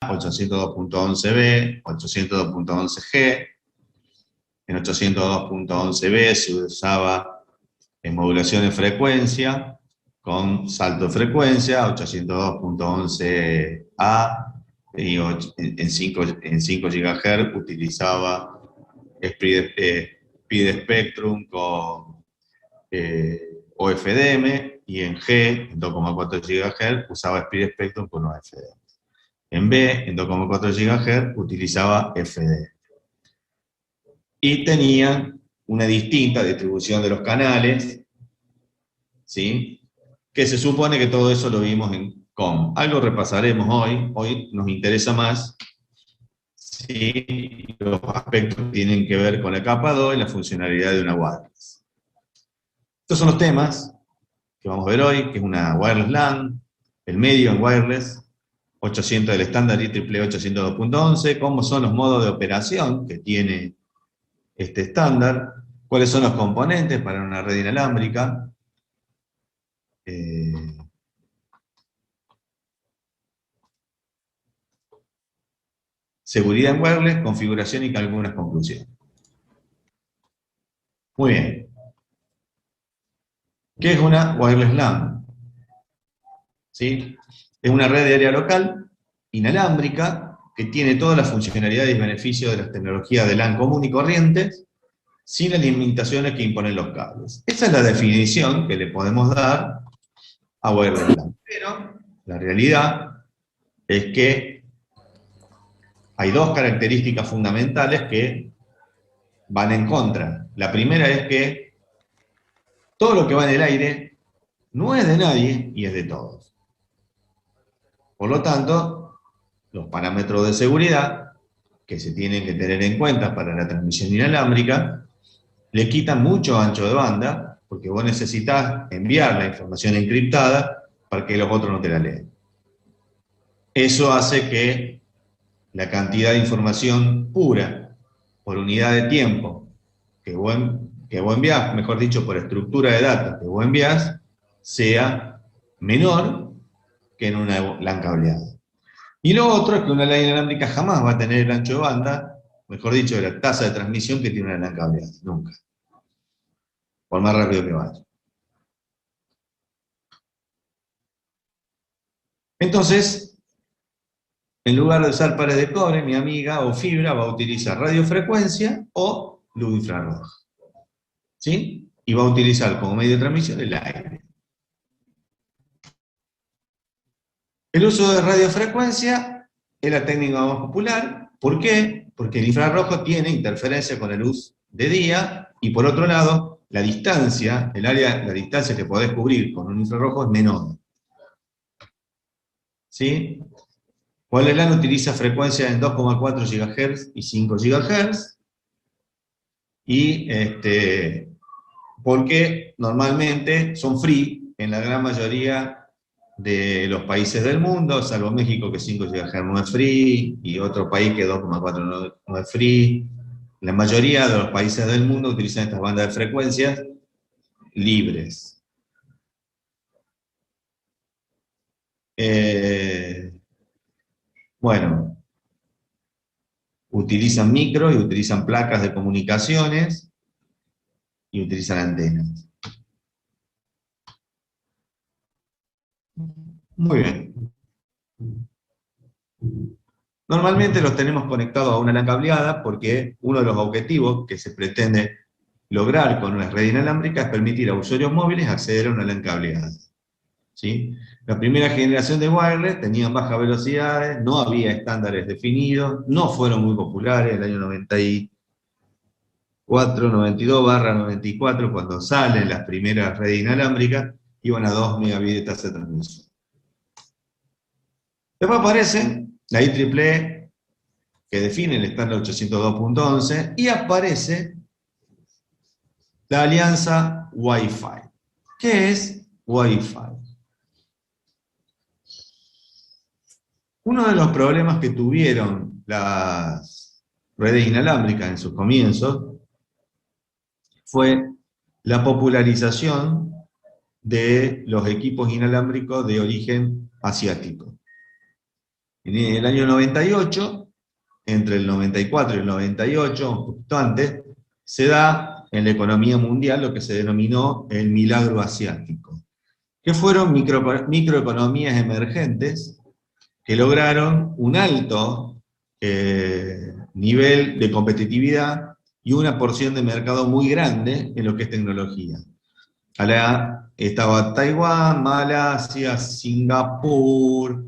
802.11b, 802.11g. En 802.11b se usaba en modulación de frecuencia con salto de frecuencia, 802.11a, y en 5 GHz utilizaba Speed Spectrum con OFDM, y en G, en 2,4 GHz, usaba Speed Spectrum con OFDM. En B, en 2,4 GHz, utilizaba FDM. Y tenían una distinta distribución de los canales, ¿sí? Que se supone que todo eso lo vimos en COM. Algo repasaremos hoy. Hoy nos interesa más, ¿sí?, los aspectos que tienen que ver con la capa 2 y la funcionalidad de una wireless. Estos son los temas que vamos a ver hoy, que es una wireless LAN, el medio en wireless, 800 del estándar IEEE 802.11, cómo son los modos de operación que tiene este estándar, cuáles son los componentes para una red inalámbrica, seguridad en wireless, configuración y algunas conclusiones. Muy bien. ¿Qué es una wireless LAN? ¿Sí? Es una red de área local, inalámbrica, que tiene todas las funcionalidades y beneficios de las tecnologías de LAN común y corrientes, sin las limitaciones que imponen los cables. Esa es la definición que le podemos dar a wireless LAN. Pero la realidad es que hay dos características fundamentales que van en contra. La primera es que todo lo que va en el aire no es de nadie y es de todos. Por lo tanto, los parámetros de seguridad que se tienen que tener en cuenta para la transmisión inalámbrica le quitan mucho ancho de banda, porque vos necesitas enviar la información encriptada para que los otros no te la lean. Eso hace que la cantidad de información pura por unidad de tiempo que vos enviás, mejor dicho, por estructura de datos que vos enviás, sea menor que en una LAN cableada. Y lo otro es que una LAN inalámbrica jamás va a tener el ancho de banda, mejor dicho, la tasa de transmisión que tiene una LAN cableada, nunca. Por más rápido que vaya. Entonces, en lugar de usar pares de cobre, mi amiga, o fibra, va a utilizar radiofrecuencia o luz infrarroja. ¿Sí? Y va a utilizar como medio de transmisión el aire. El uso de radiofrecuencia es la técnica más popular. ¿Por qué? Porque el infrarrojo tiene interferencia con la luz de día, y por otro lado, la distancia, la distancia que podés cubrir con un infrarrojo es menor. ¿Sí? Wireless LAN utiliza frecuencias en 2,4 GHz y 5 GHz, y porque normalmente son free en la gran mayoría de los países del mundo, salvo México, que 5 GHz no es free, y otro país que 2,4 no es free. La mayoría de los países del mundo utilizan estas bandas de frecuencias libres. Bueno, utilizan micro y utilizan placas de comunicaciones y utilizan antenas. Muy bien. Normalmente los tenemos conectados a una LAN cableada porque uno de los objetivos que se pretende lograr con una red inalámbrica es permitir a usuarios móviles acceder a una LAN cableada. ¿Sí? La primera generación de wireless tenían bajas velocidades, no había estándares definidos, no fueron muy populares. En el año 94, 92/94, cuando salen las primeras redes inalámbricas, iban a 2 megabits de tasa de transmisión. Después aparece la IEEE, que define el estándar 802.11, y aparece la alianza Wi-Fi. ¿Qué es Wi-Fi? Uno de los problemas que tuvieron las redes inalámbricas en sus comienzos fue la popularización de los equipos inalámbricos de origen asiático. En el año 98, entre el 94 y el 98, un poquito antes, se da en la economía mundial lo que se denominó el milagro asiático, que fueron microeconomías emergentes que lograron un alto nivel de competitividad y una porción de mercado muy grande en lo que es tecnología. Estaba Taiwán, Malasia, Singapur,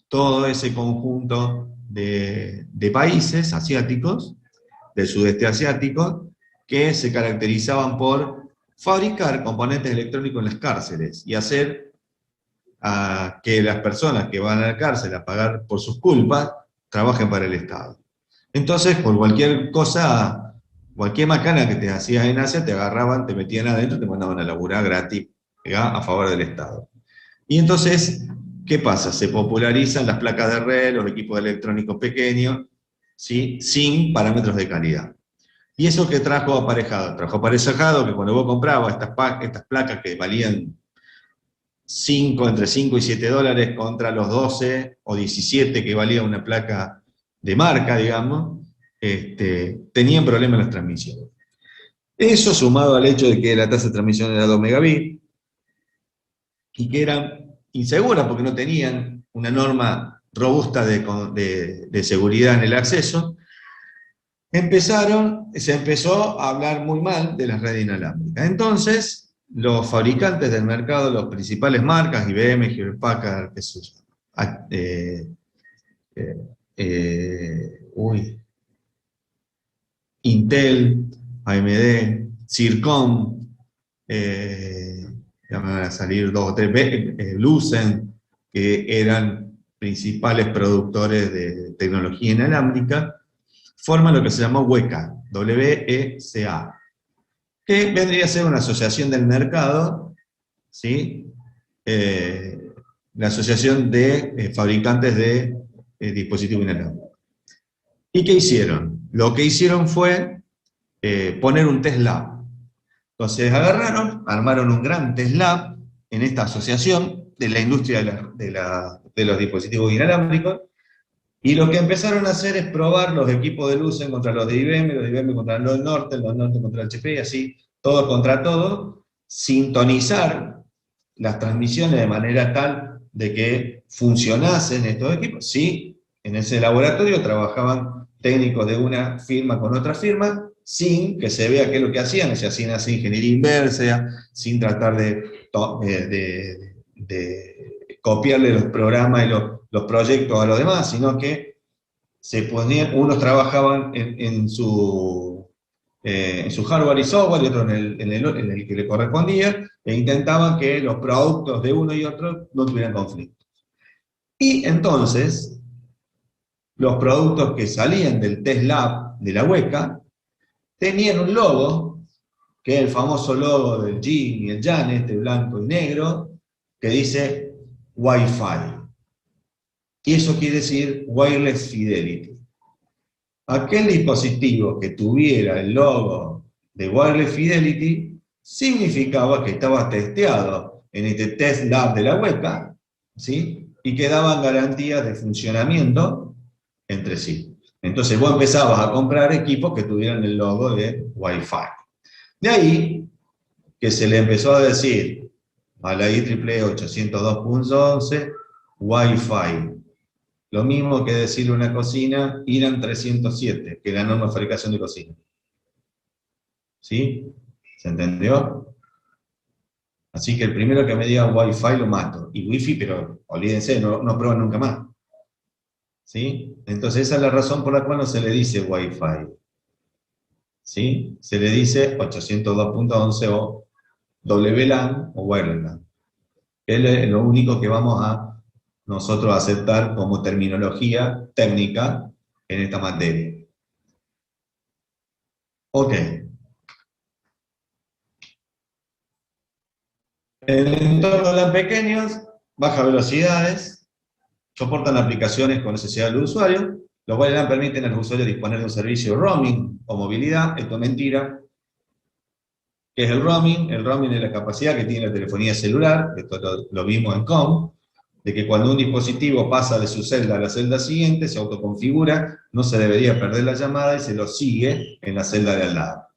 todo ese conjunto de países asiáticos, del sudeste asiático, que se caracterizaban por fabricar componentes electrónicos en las cárceles y hacer que las personas que van a la cárcel a pagar por sus culpas trabajen para el Estado. Entonces, por cualquier cosa, cualquier macana que te hacías en Asia, te agarraban, te metían adentro, te mandaban a laburar gratis, a favor del Estado. Y entonces, ¿qué pasa? Se popularizan las placas de red, los equipos electrónicos pequeños, ¿sí? Sin parámetros de calidad. ¿Y eso qué trajo aparejado? Trajo aparejado que cuando vos comprabas estas placas que valían entre 5 y 7 dólares contra los 12 o 17 que valía una placa de marca, digamos, tenían problemas en las transmisiones. Eso sumado al hecho de que la tasa de transmisión era 2 megabits y que eran inseguras porque no tenían una norma robusta de seguridad en el acceso, se empezó a hablar muy mal de las redes inalámbricas. Entonces, los fabricantes del mercado, las principales marcas, IBM, Hewlett Packard, Intel, AMD, Circom, ya me van a salir 2 o 3, Lucent, que eran principales productores de tecnología inalámbrica, forman lo que se llamó WECA, WECA, que vendría a ser una asociación del mercado, ¿sí? La asociación de fabricantes de dispositivos inalámbricos. ¿Y qué hicieron? Lo que hicieron fue poner un test lab. Entonces armaron un gran test lab en esta asociación de la industria de los dispositivos inalámbricos, y lo que empezaron a hacer es probar los equipos de Lucent contra los de IBM contra los Nortel contra el HP, y así, todos contra todos, sintonizar las transmisiones de manera tal de que funcionasen estos equipos. Sí, en ese laboratorio trabajaban técnicos de una firma con otra firma, sin que se vea qué es lo que hacían, o sea, sin hacer ingeniería inversa, sin tratar de copiarle los programas y los proyectos a los demás, sino que unos trabajaban en su hardware y software, y otros en el que le correspondía, e intentaban que los productos de uno y otro no tuvieran conflictos. Y entonces, los productos que salían del test lab de la WECA tenían un logo, que es el famoso logo del Yin y el Yang, blanco y negro, que dice Wi-Fi. Y eso quiere decir Wireless Fidelity. Aquel dispositivo que tuviera el logo de Wireless Fidelity significaba que estaba testeado en este test lab de la WECA, ¿sí? Y que daban garantías de funcionamiento entre sí. Entonces vos empezabas a comprar equipos que tuvieran el logo de Wi-Fi. De ahí que se le empezó a decir a la IEEE 802.11 Wi-Fi. Lo mismo que decirle a una cocina IRAN 307, que es la norma de fabricación de cocina. ¿Sí? ¿Se entendió? Así que el primero que me diga Wi-Fi lo mato. Y Wi-Fi, pero olvídense, no prueban nunca más. ¿Sí? Entonces esa es la razón por la cual no se le dice Wi-Fi. ¿Sí? Se le dice 802.11 o WLAN o Wireless LAN. Es lo único que vamos a nosotros aceptar como terminología técnica en esta materia. Ok. En entornos LAN pequeños, bajas velocidades, soportan aplicaciones con necesidad del usuario, los cuales LAN permiten a los usuarios disponer de un servicio de roaming o movilidad. Esto es mentira. ¿Qué es el roaming? El roaming es la capacidad que tiene la telefonía celular, esto lo vimos en COM, de que cuando un dispositivo pasa de su celda a la celda siguiente, se autoconfigura, no se debería perder la llamada y se lo sigue en la celda de al lado.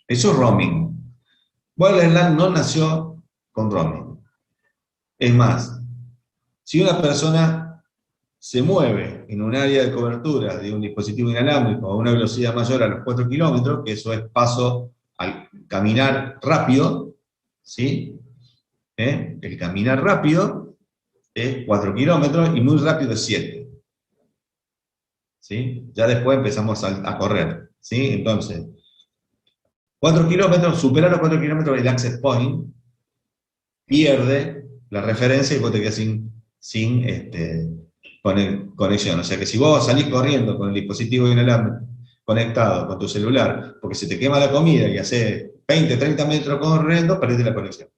Eso es roaming. Wireless LAN no nació con roaming. Es más, si una persona se mueve en un área de cobertura de un dispositivo inalámbrico a una velocidad mayor a los 4 kilómetros, que eso es paso al caminar rápido, ¿sí? El caminar rápido es 4 kilómetros y muy rápido es 7. ¿Sí? Ya después empezamos a correr. ¿Sí? Entonces, 4 kilómetros, superar los 4 kilómetros el access point, pierde la referencia y vos te quedás sin conexión. O sea que si vos salís corriendo con el dispositivo inalámbrico conectado con tu celular, porque se te quema la comida y haces 20, 30 metros corriendo, perdiste la conexión.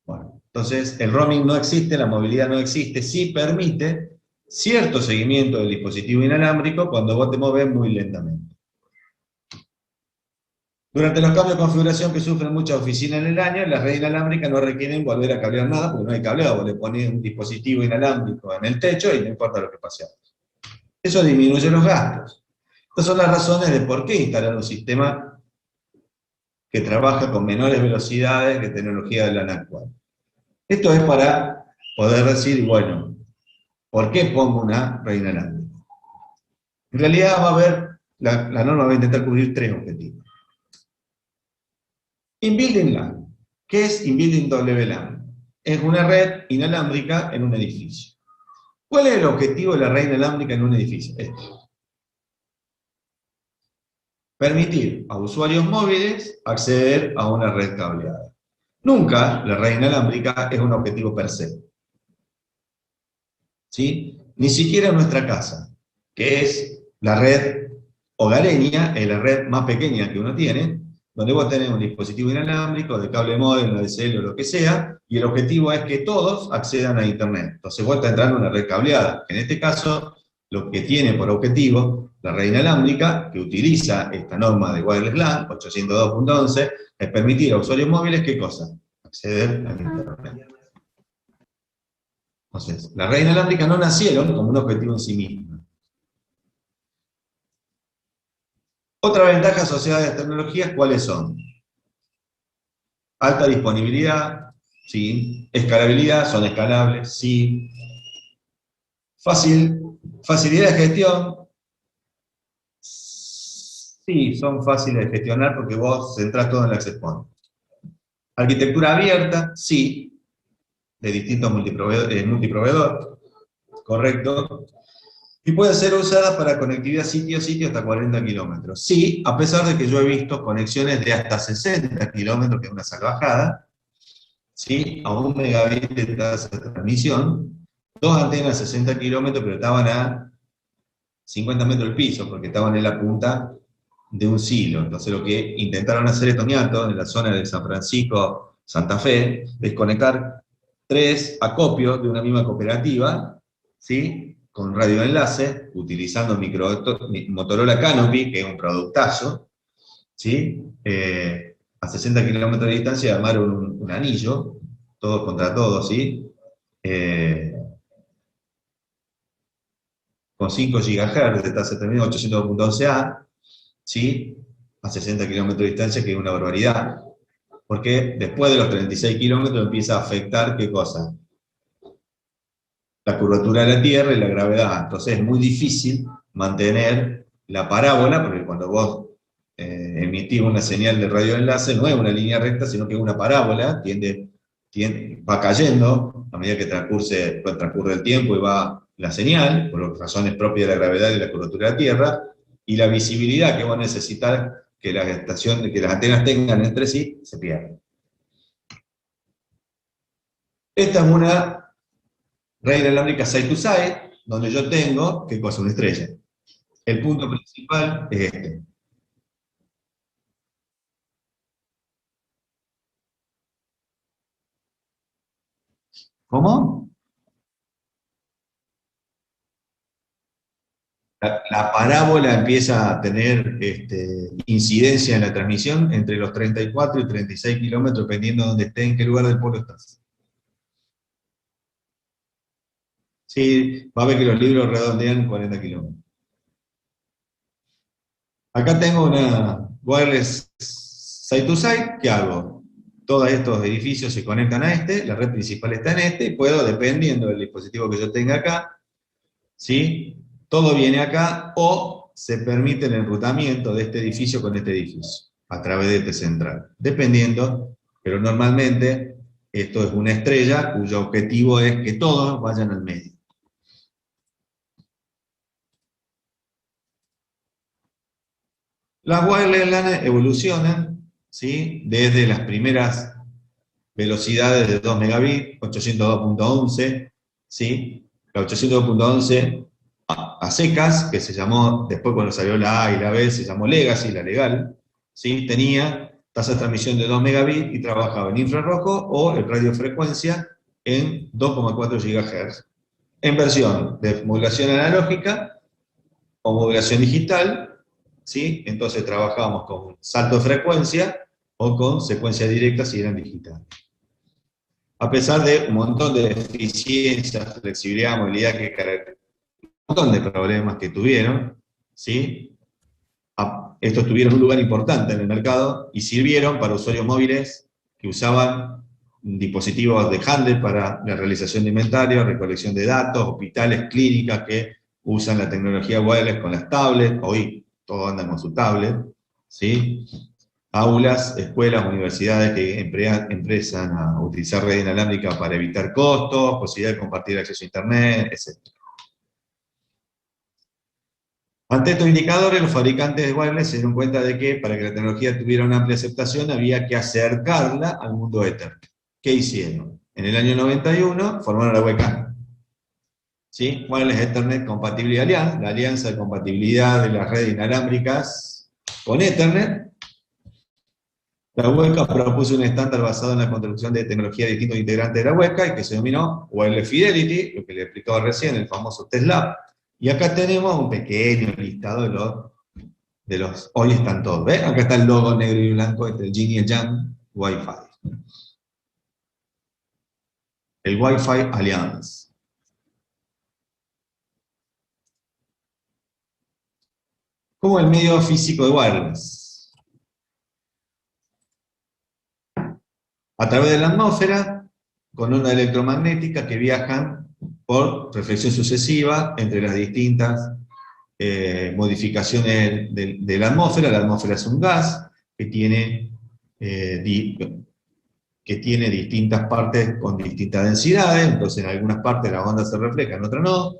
Bueno, entonces el roaming no existe, la movilidad no existe, sí permite cierto seguimiento del dispositivo inalámbrico cuando vos te mueves muy lentamente. Durante los cambios de configuración que sufren muchas oficinas en el año, las redes inalámbricas no requieren volver a cablear nada porque no hay cableado, vos le pones un dispositivo inalámbrico en el techo y no importa lo que pase. Eso disminuye los gastos. Estas son las razones de por qué instalar un sistema que trabaja con menores velocidades que tecnología de la actual. Esto es para poder decir, bueno, ¿por qué pongo una red inalámbrica? En realidad va a haber, la norma va a intentar cubrir 3 objetivos. In-building LAN. ¿Qué es In-building WLAN? Es una red inalámbrica en un edificio. ¿Cuál es el objetivo de la red inalámbrica en un edificio? Permitir a usuarios móviles acceder a una red cableada. Nunca la red inalámbrica es un objetivo per se. ¿Sí? Ni siquiera en nuestra casa, que es la red hogareña, es la red más pequeña que uno tiene, donde vos tenés un dispositivo inalámbrico, de cable módem, una DSL o lo que sea, y el objetivo es que todos accedan a Internet. Entonces vos estás entrando en una red cableada. En este caso, lo que tiene por objetivo la red inalámbrica, que utiliza esta norma de Wireless LAN, 802.11, es permitir a usuarios móviles, ¿qué cosa? Acceder a Internet. Entonces, las redes inalámbricas no nacieron como un objetivo en sí mismo. Otras ventajas asociadas a las tecnologías, ¿cuáles son? Alta disponibilidad, sí. Escalabilidad, son escalables, sí. Facilidad de gestión, sí, son fáciles de gestionar porque vos centrás todo en el access point. Arquitectura abierta, sí, de distintos multiproveedores, correcto. Y puede ser usada para conectividad sitio-sitio hasta 40 kilómetros. Sí, a pesar de que yo he visto conexiones de hasta 60 kilómetros, que es una salvajada, ¿sí? A 1 megabit de tasa de transmisión, 2 antenas 60 kilómetros, pero estaban a 50 metros del piso, porque estaban en la punta de un silo. Entonces lo que intentaron hacer estos ñatos en la zona de San Francisco, Santa Fe, es conectar 3 acopios de una misma cooperativa, ¿sí? Con radioenlace, utilizando Motorola Canopy, que es un productazo, ¿sí? A 60 kilómetros de distancia armaron un anillo, todos contra todos, ¿sí? Con 5 GHz de tasa de terminal 802.11a, ¿sí? A 60 kilómetros de distancia, que es una barbaridad, porque después de los 36 kilómetros empieza a afectar, ¿qué cosa? La curvatura de la Tierra y la gravedad. Entonces es muy difícil mantener la parábola, porque cuando vos emitís una señal de radioenlace, no es una línea recta, sino que es una parábola, va cayendo a medida que transcurre el tiempo y va la señal, por razones propias de la gravedad y la curvatura de la Tierra, y la visibilidad que va a necesitar que las antenas tengan entre sí, se pierde. Esta es una red inalámbrica side-to-side, donde yo tengo, ¿qué cosa? Una estrella. El punto principal es este. ¿Cómo? La parábola empieza a tener incidencia en la transmisión entre los 34 y 36 kilómetros, dependiendo de dónde esté, en qué lugar del polo estás. Sí, va a ver que los libros redondean 40 kilómetros. Acá tengo una wireless side-to-side, ¿qué hago? Todos estos edificios se conectan a este, la red principal está en este, y puedo, dependiendo del dispositivo que yo tenga acá, ¿sí? Todo viene acá, o se permite el enrutamiento de este edificio con este edificio, a través de este central, dependiendo, pero normalmente esto es una estrella cuyo objetivo es que todos vayan al medio. Las wireless LAN evolucionan, ¿sí? Desde las primeras velocidades de 2 megabits, 802.11, ¿sí? La 802.11 a secas, que se llamó, después cuando salió la A y la B, se llamó Legacy, la legal, ¿sí? Tenía tasa de transmisión de 2 megabits y trabajaba en infrarrojo o en radiofrecuencia en 2,4 GHz, en versión de modulación analógica o modulación digital, ¿sí? Entonces trabajábamos con salto de frecuencia o con secuencia directa si eran digitales. A pesar de un montón de deficiencias, flexibilidad, movilidad, un montón de problemas que tuvieron, ¿sí? Estos tuvieron un lugar importante en el mercado y sirvieron para usuarios móviles que usaban dispositivos de handle para la realización de inventario, recolección de datos, hospitales, clínicas que usan la tecnología wireless con las tablets, hoy todos andan con su tablet, ¿sí? Aulas, escuelas, universidades que empiezan a utilizar red inalámbrica para evitar costos, posibilidad de compartir acceso a internet, etc. Ante estos indicadores, los fabricantes de wireless se dieron cuenta de que para que la tecnología tuviera una amplia aceptación había que acercarla al mundo Ethernet. ¿Qué hicieron? En el año 91 formaron la WCAG, ¿sí? Wireless Ethernet Compatibility Alliance, la alianza de compatibilidad de las redes inalámbricas con Ethernet. La WCAG propuso un estándar basado en la construcción de tecnología de distintos integrantes de la WCAG y que se denominó Wireless Fidelity, lo que le explicaba recién, el famoso TESLAB. Y acá tenemos un pequeño listado de los hoy están todos. ¿Ves? Acá está el logo negro y blanco, el Yin y el Yang Wi-Fi. El Wi-Fi Alliance. Como el medio físico de wireless. A través de la atmósfera, con ondas electromagnéticas que viajan por reflexión sucesiva entre las distintas modificaciones de la atmósfera. La atmósfera es un gas que tiene distintas partes con distintas densidades, entonces en algunas partes las ondas se reflejan, en otras no.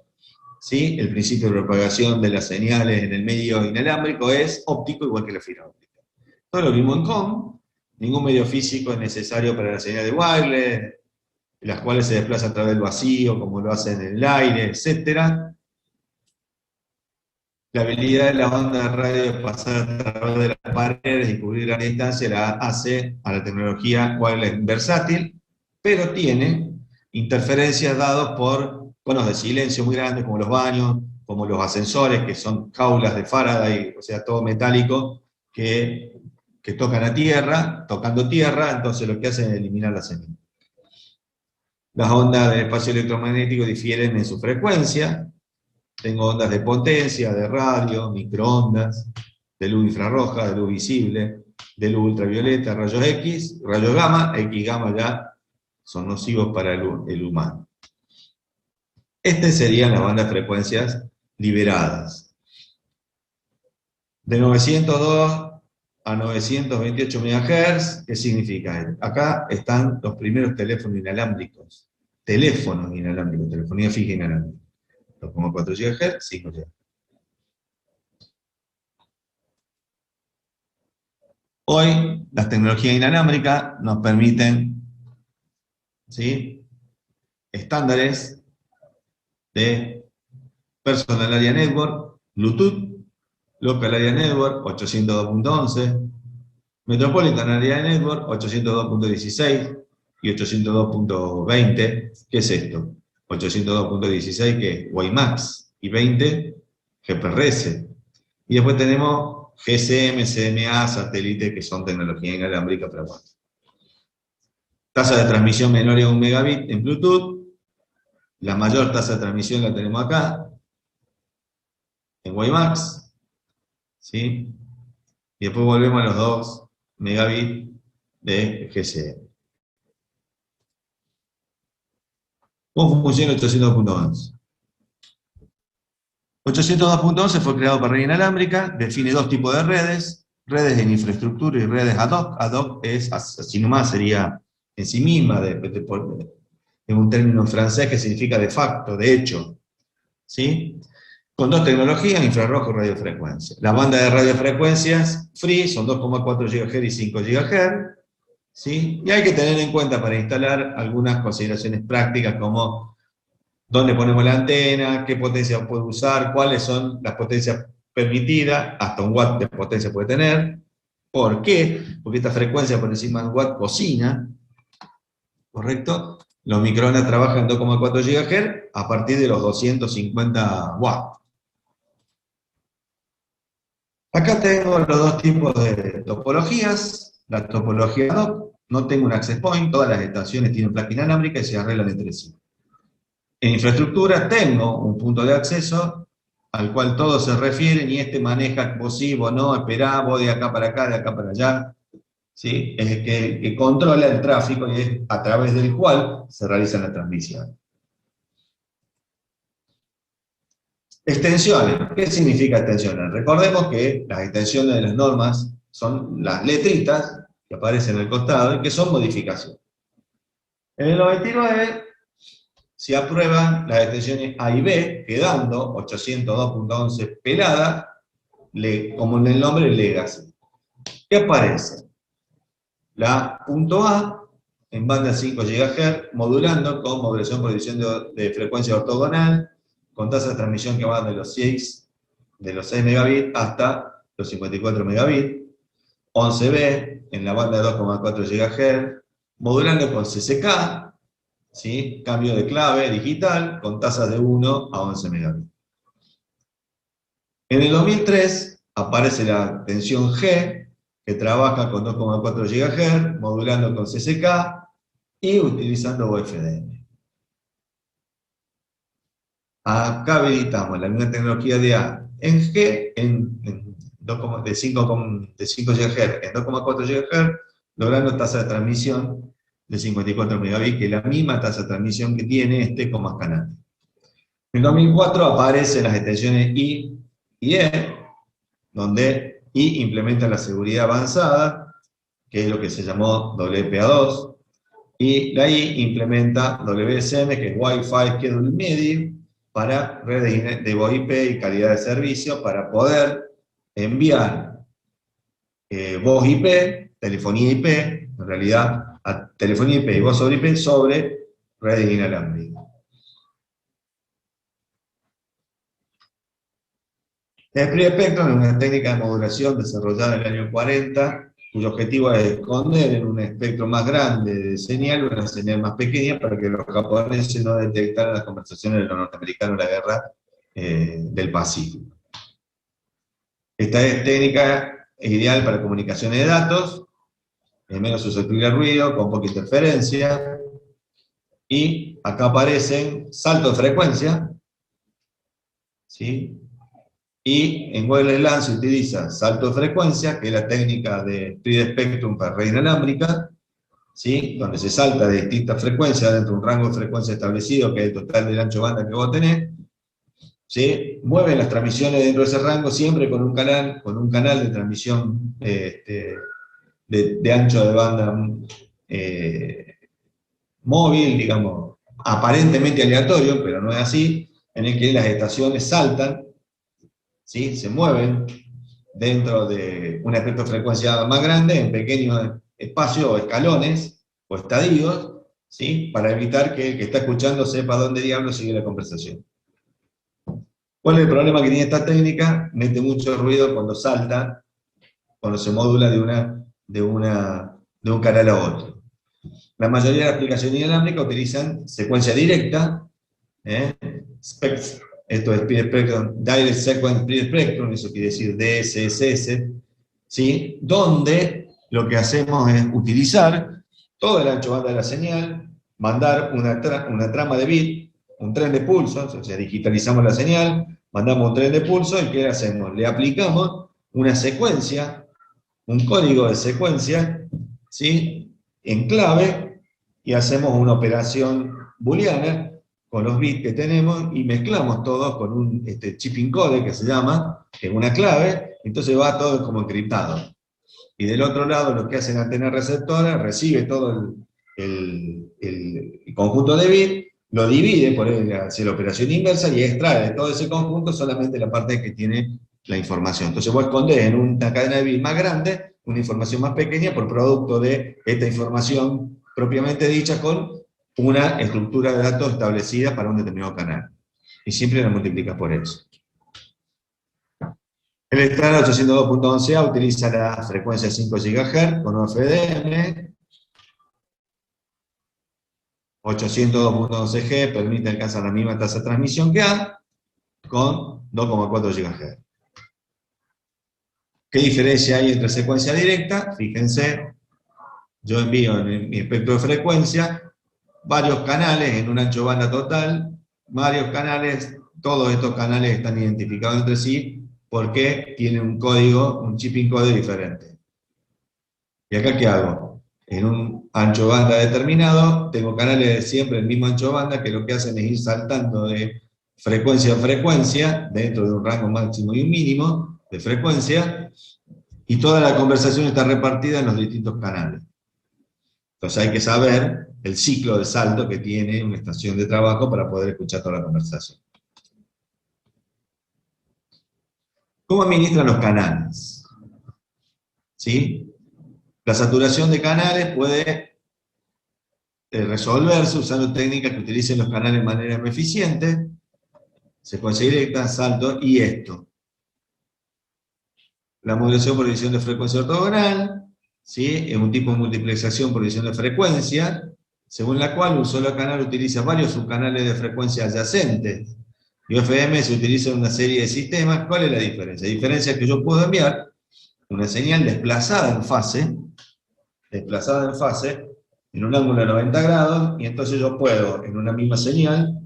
¿Sí? El principio de propagación de las señales en el medio inalámbrico es óptico, igual que la fibra óptica. Todo lo mismo en COM, ningún medio físico es necesario para la señal de wireless, las cuales se desplazan a través del vacío, como lo hacen en el aire, etc. La habilidad de la onda de radio de pasar a través de las paredes y cubrir gran distancia la hace a la tecnología wireless versátil, pero tiene interferencias dadas por conos de silencio muy grandes, como los baños, como los ascensores, que son jaulas de Faraday, o sea, todo metálico, que tocan a tierra, tocando tierra, entonces lo que hacen es eliminar la señal. Las ondas del espacio electromagnético difieren en su frecuencia. Tengo ondas de potencia, de radio, microondas, de luz infrarroja, de luz visible, de luz ultravioleta, rayos X, rayos gamma. X gamma ya son nocivos para el humano. Estas serían las bandas de frecuencias liberadas. De 902 a 928 MHz, ¿qué significa? Acá están los primeros teléfonos inalámbricos. Telefonía fija inalámbrica. 2,4 GHz, 5 GHz. Hoy, las tecnologías inalámbricas nos permiten, ¿sí?, estándares de Personal Area Network, Bluetooth, Local Area Network, 802.11, Metropolitan Area Network, 802.16 y 802.20. ¿Qué es esto? 802.16, que es WiMAX, y 20, GPRS. Y después tenemos GSM, CMA, satélite, que son tecnología inalámbrica para WAN. Tasa de transmisión menor a 1 megabit en Bluetooth, La mayor tasa de transmisión la tenemos acá, en WiMAX, ¿sí? Y después volvemos a los 2 megabits de GCE. ¿Cómo funciona 802.11? 802.11 fue creado para red inalámbrica, define 2 tipos de redes, redes en infraestructura y redes ad hoc. Ad hoc es, así nomás sería en sí misma, en un término francés que significa de facto, de hecho, ¿sí? Con 2 tecnologías, infrarrojo y radiofrecuencia. La banda de radiofrecuencias free son 2,4 GHz y 5 GHz, ¿sí? Y hay que tener en cuenta para instalar algunas consideraciones prácticas como dónde ponemos la antena, qué potencia puede usar, cuáles son las potencias permitidas, hasta 1 watt de potencia puede tener. ¿Por qué? Porque esta frecuencia por encima de 1 watt bocina, ¿correcto? Los microondas trabajan en 2,4 GHz a partir de los 250 watts. Acá tengo los 2 tipos de topologías. La topología ad hoc, no tengo un access point, todas las estaciones tienen placa inalámbrica y se arreglan entre sí. En infraestructura tengo un punto de acceso al cual todos se refieren y este maneja vos sí, vos no, esperá, vos de acá para acá, de acá para allá. ¿Sí? Es el que controla el tráfico y es a través del cual se realiza la transmisión. Extensiones. ¿Qué significa extensiones? Recordemos que las extensiones de las normas son las letritas que aparecen al costado y que son modificaciones. En el 99 se aprueban las extensiones A y B, quedando 802.11 pelada, como en el nombre Legacy. ¿Qué aparece? La .A en banda 5 GHz, modulando con modulación por división de frecuencia ortogonal, con tasa de transmisión que va de los 6 megabits hasta los 54 megabits. 11B en la banda de 2,4 GHz, modulando con CCK, ¿sí? Cambio de clave digital, con tasas de 1 a 11 megabits. En el 2003 aparece la tensión G, que trabaja con 2,4 GHz, modulando con CCK y utilizando UFDM. Acá habilitamos la misma tecnología de A en G, de 5 GHz en 2,4 GHz, logrando tasa de transmisión de 54 megabits, que es la misma tasa de transmisión que tiene este con más canales. En 2004 aparecen las extensiones I y E, donde I implementa la seguridad avanzada, que es lo que se llamó WPA2, y la I implementa WSM, que es Wi-Fi Schedule Media, para redes de voz IP y calidad de servicio, para poder enviar voz IP, telefonía IP, en realidad a telefonía IP y voz sobre IP sobre redes inalámbricas. El Free Spectrum es una técnica de modulación desarrollada en el año 40, cuyo objetivo es esconder en un espectro más grande de señal una señal más pequeña para que los japoneses no detectaran las conversaciones de los norteamericanos en la guerra del Pacífico. Esta técnica es ideal para comunicaciones de datos, es menos susceptible al ruido, con poca interferencia, y acá aparecen saltos de frecuencia, ¿sí? Y en Wireless LAN se utiliza salto de frecuencia, que es la técnica de Split Spectrum para red inalámbrica, ¿sí? Donde se salta de distintas frecuencias dentro de un rango de frecuencia establecido, que es el total del ancho de banda que vos tenés, ¿sí? Mueven las transmisiones dentro de ese rango siempre con un canal de transmisión de ancho de banda móvil, digamos, aparentemente aleatorio, pero no es así, en el que las estaciones saltan, ¿sí? Se mueven dentro de un espectro de frecuencia más grande, en pequeños espacios o escalones o estadios, ¿sí? Para evitar que el que está escuchando sepa dónde diablo sigue la conversación. ¿Cuál es el problema que tiene esta técnica? Mete mucho ruido cuando salta, cuando se modula de un canal a otro. La mayoría de las aplicaciones inalámbricas utilizan secuencia directa, esto es Speed Spectrum, Direct Sequence Speed Spectrum, eso quiere decir DSSS, ¿sí? Donde lo que hacemos es utilizar todo el ancho banda de la señal, mandar una trama de bit un tren de pulso, o sea, digitalizamos la señal, mandamos un tren de pulso, y ¿qué hacemos? Le aplicamos una secuencia, un código de secuencia, ¿sí? En clave, y hacemos una operación booleana con los bits que tenemos, y mezclamos todos con un chip encode que se llama, que es una clave, entonces va todo como encriptado. Y del otro lado, lo que hace la antena receptora, recibe todo el conjunto de bits, lo divide, por hacer la operación inversa, y extrae de todo ese conjunto solamente la parte que tiene la información. Entonces vos escondés en una cadena de bits más grande una información más pequeña por producto de esta información propiamente dicha con una estructura de datos establecida para un determinado canal. Y siempre la multiplicas por eso. El estándar 802.11a utiliza la frecuencia 5 GHz con OFDM. 802.11g permite alcanzar la misma tasa de transmisión que A con 2,4 GHz. ¿Qué diferencia hay entre secuencia directa? Fíjense, yo envío en mi espectro de frecuencia varios canales en un ancho banda total, varios canales, todos estos canales están identificados entre sí porque tienen un código, un chip encode diferente. ¿Y acá qué hago? En un ancho banda determinado, tengo canales de siempre el mismo ancho banda que lo que hacen es ir saltando de frecuencia en frecuencia, dentro de un rango máximo y un mínimo de frecuencia, y toda la conversación está repartida en los distintos canales. Entonces hay que saber el ciclo de salto que tiene una estación de trabajo para poder escuchar toda la conversación. ¿Cómo administran los canales? ¿Sí? La saturación de canales puede resolverse usando técnicas que utilicen los canales de manera más eficiente, secuencia directa, salto y esto. La modulación por división de frecuencia ortogonal, ¿sí? Es un tipo de multiplexación por división de frecuencia, según la cual un solo canal utiliza varios subcanales de frecuencia adyacentes. Y OFM se utiliza en una serie de sistemas. ¿Cuál es la diferencia? La diferencia es que yo puedo enviar una señal desplazada en fase, en un ángulo de 90 grados, y entonces yo puedo, en una misma señal,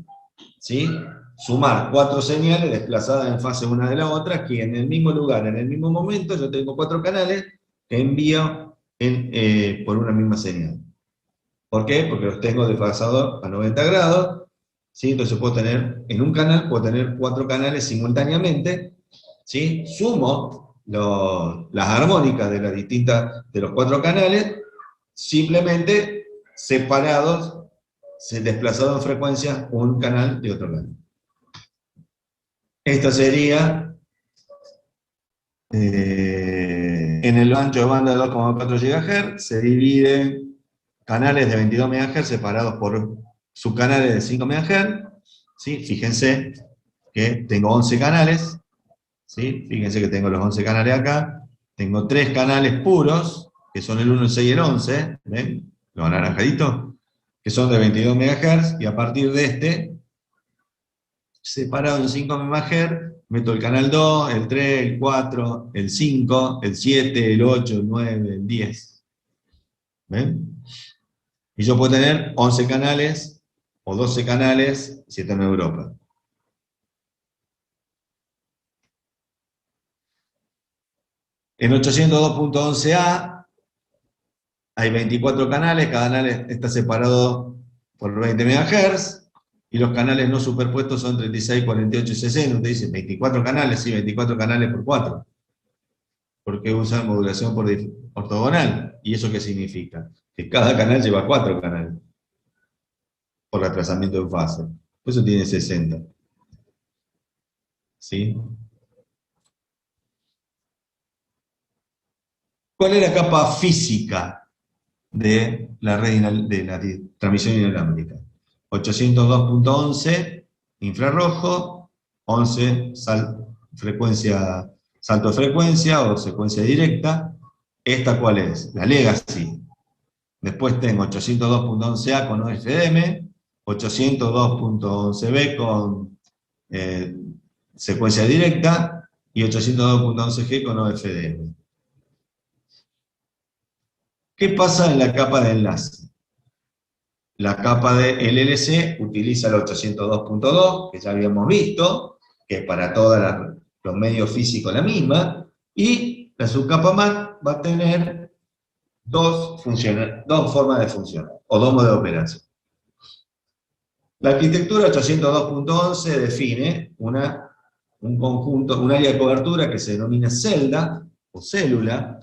¿sí? Sumar 4 señales desplazadas en fase una de la otra, que en el mismo lugar, en el mismo momento, yo tengo 4 canales que envío por una misma señal. ¿Por qué? Porque los tengo desplazados a 90 grados, ¿sí? Entonces puedo tener, en un canal, puedo tener 4 canales simultáneamente, ¿sí? Sumo las armónicas de los 4 canales, simplemente separados, desplazados en frecuencia, un canal de otro canal. Esta sería, en el ancho de banda de 2,4 GHz, se divide canales de 22 MHz separados por subcanales de 5 MHz, ¿sí? Fíjense que tengo 11 canales, ¿sí? Fíjense que tengo los 11 canales acá, tengo 3 canales puros, que son el 1, el 6 y el 11, ¿ven? Los anaranjaditos, que son de 22 MHz, y a partir de este, separado en 5 MHz, meto el canal 2, el 3, el 4, el 5, el 7, el 8, el 9, el 10. ¿Ven? Y yo puedo tener 11 canales o 12 canales si estoy en Europa. En 802.11a hay 24 canales, cada canal está separado por 20 MHz, y los canales no superpuestos son 36, 48 y 60. Usted dice, 24 canales, sí, 24 canales por 4. Porque usan modulación por ortogonal. ¿Y eso qué significa? Que cada canal lleva 4 canales, por retrasamiento en fase. Por eso tiene 60. ¿Sí? ¿Cuál es la capa física de la red de la transmisión inalámbrica? 802.11 infrarrojo, 11 salto de frecuencia o secuencia directa. ¿Esta cuál es? La legacy. Después tengo 802.11a con OFDM, 802.11b con secuencia directa, y 802.11g con OFDM. ¿Qué pasa en la capa de enlace? La capa de LLC utiliza el 802.2, que ya habíamos visto, que es para todos los medios físicos la misma, y la subcapa MAC va a tener dos formas de funcionar, o dos modos de operación. La arquitectura 802.11 define un conjunto, un área de cobertura que se denomina celda o célula,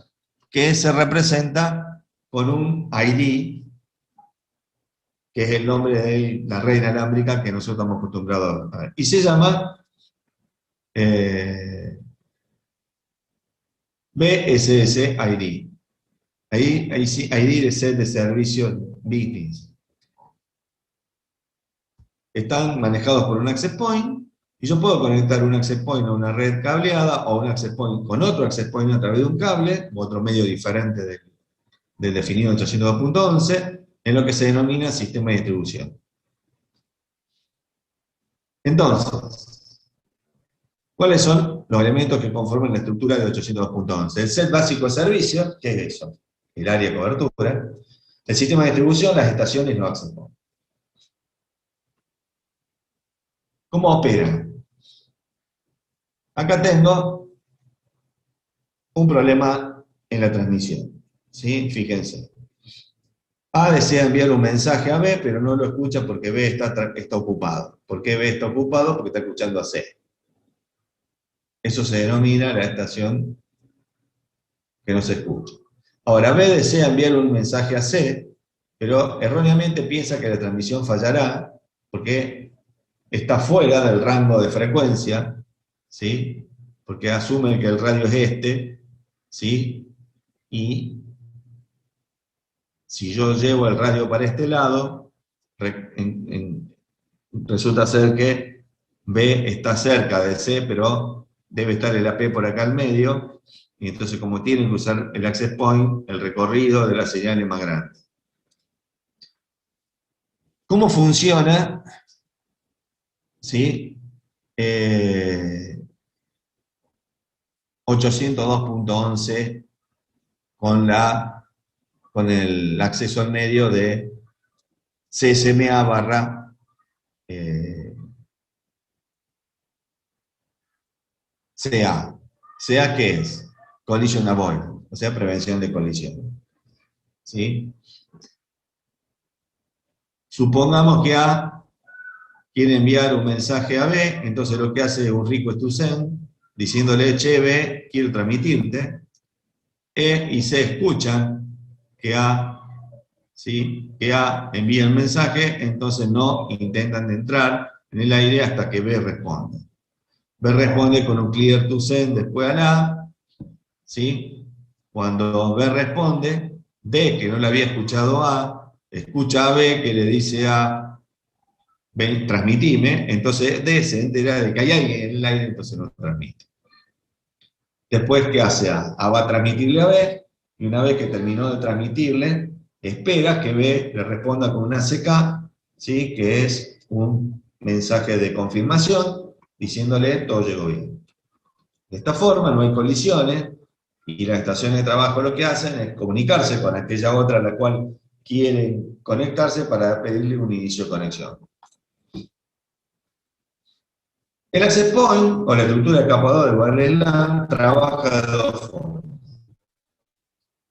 que se representa con un ID, que es el nombre de la red inalámbrica que nosotros estamos acostumbrados a ver. Y se llama BSS-ID. Ahí sí, ID de set de servicios BITs. Están manejados por un access point, y yo puedo conectar un access point a una red cableada, o un access point con otro access point a través de un cable, u otro medio diferente del definido 802.11, en lo que se denomina sistema de distribución. Entonces, ¿cuáles son los elementos que conforman la estructura de 802.11? El set básico de servicios, ¿qué es eso? El área de cobertura. El sistema de distribución, las estaciones y los access points. ¿Cómo operan? Acá tengo un problema en la transmisión. ¿Sí? Fíjense. A desea enviar un mensaje a B, pero no lo escucha porque B está ocupado. ¿Por qué B está ocupado? Porque está escuchando a C. Eso se denomina la estación que no se escucha. Ahora, B desea enviar un mensaje a C, pero erróneamente piensa que la transmisión fallará porque está fuera del rango de frecuencia, ¿sí? Porque asume que el radio es este, ¿sí? Y si yo llevo el radio para este lado, resulta ser que B está cerca de C, pero debe estar el AP por acá al medio, y entonces como tienen que usar el access point, el recorrido de la señal es más grande. ¿Cómo funciona? ¿Sí? 802.11 con el acceso al medio de CSMA barra CA. ¿CA qué es? Collision Avoidance, o sea, prevención de colisión. ¿Sí? Supongamos que A quiere enviar un mensaje a B, entonces lo que hace es un request to send, diciéndole, che, B, quiero transmitirte. E y C escuchan que A, ¿sí? Que A envía el mensaje, entonces no intentan entrar en el aire hasta que B responda. B responde con un clear to send después a A, ¿sí? Cuando B responde, D, que no le había escuchado A, escucha a B que le dice a B, transmitime, entonces D se entera de que hay alguien en el aire, entonces no transmite. Después, ¿qué hace A? A va a transmitirle a B, y una vez que terminó de transmitirle, espera que B le responda con una CK, ¿sí? Que es un mensaje de confirmación, diciéndole todo llegó bien. De esta forma no hay colisiones, y las estaciones de trabajo lo que hacen es comunicarse con aquella otra a la cual quieren conectarse para pedirle un inicio de conexión. El access point, o la estructura de capa 2 de wireless LAN, trabaja de dos formas.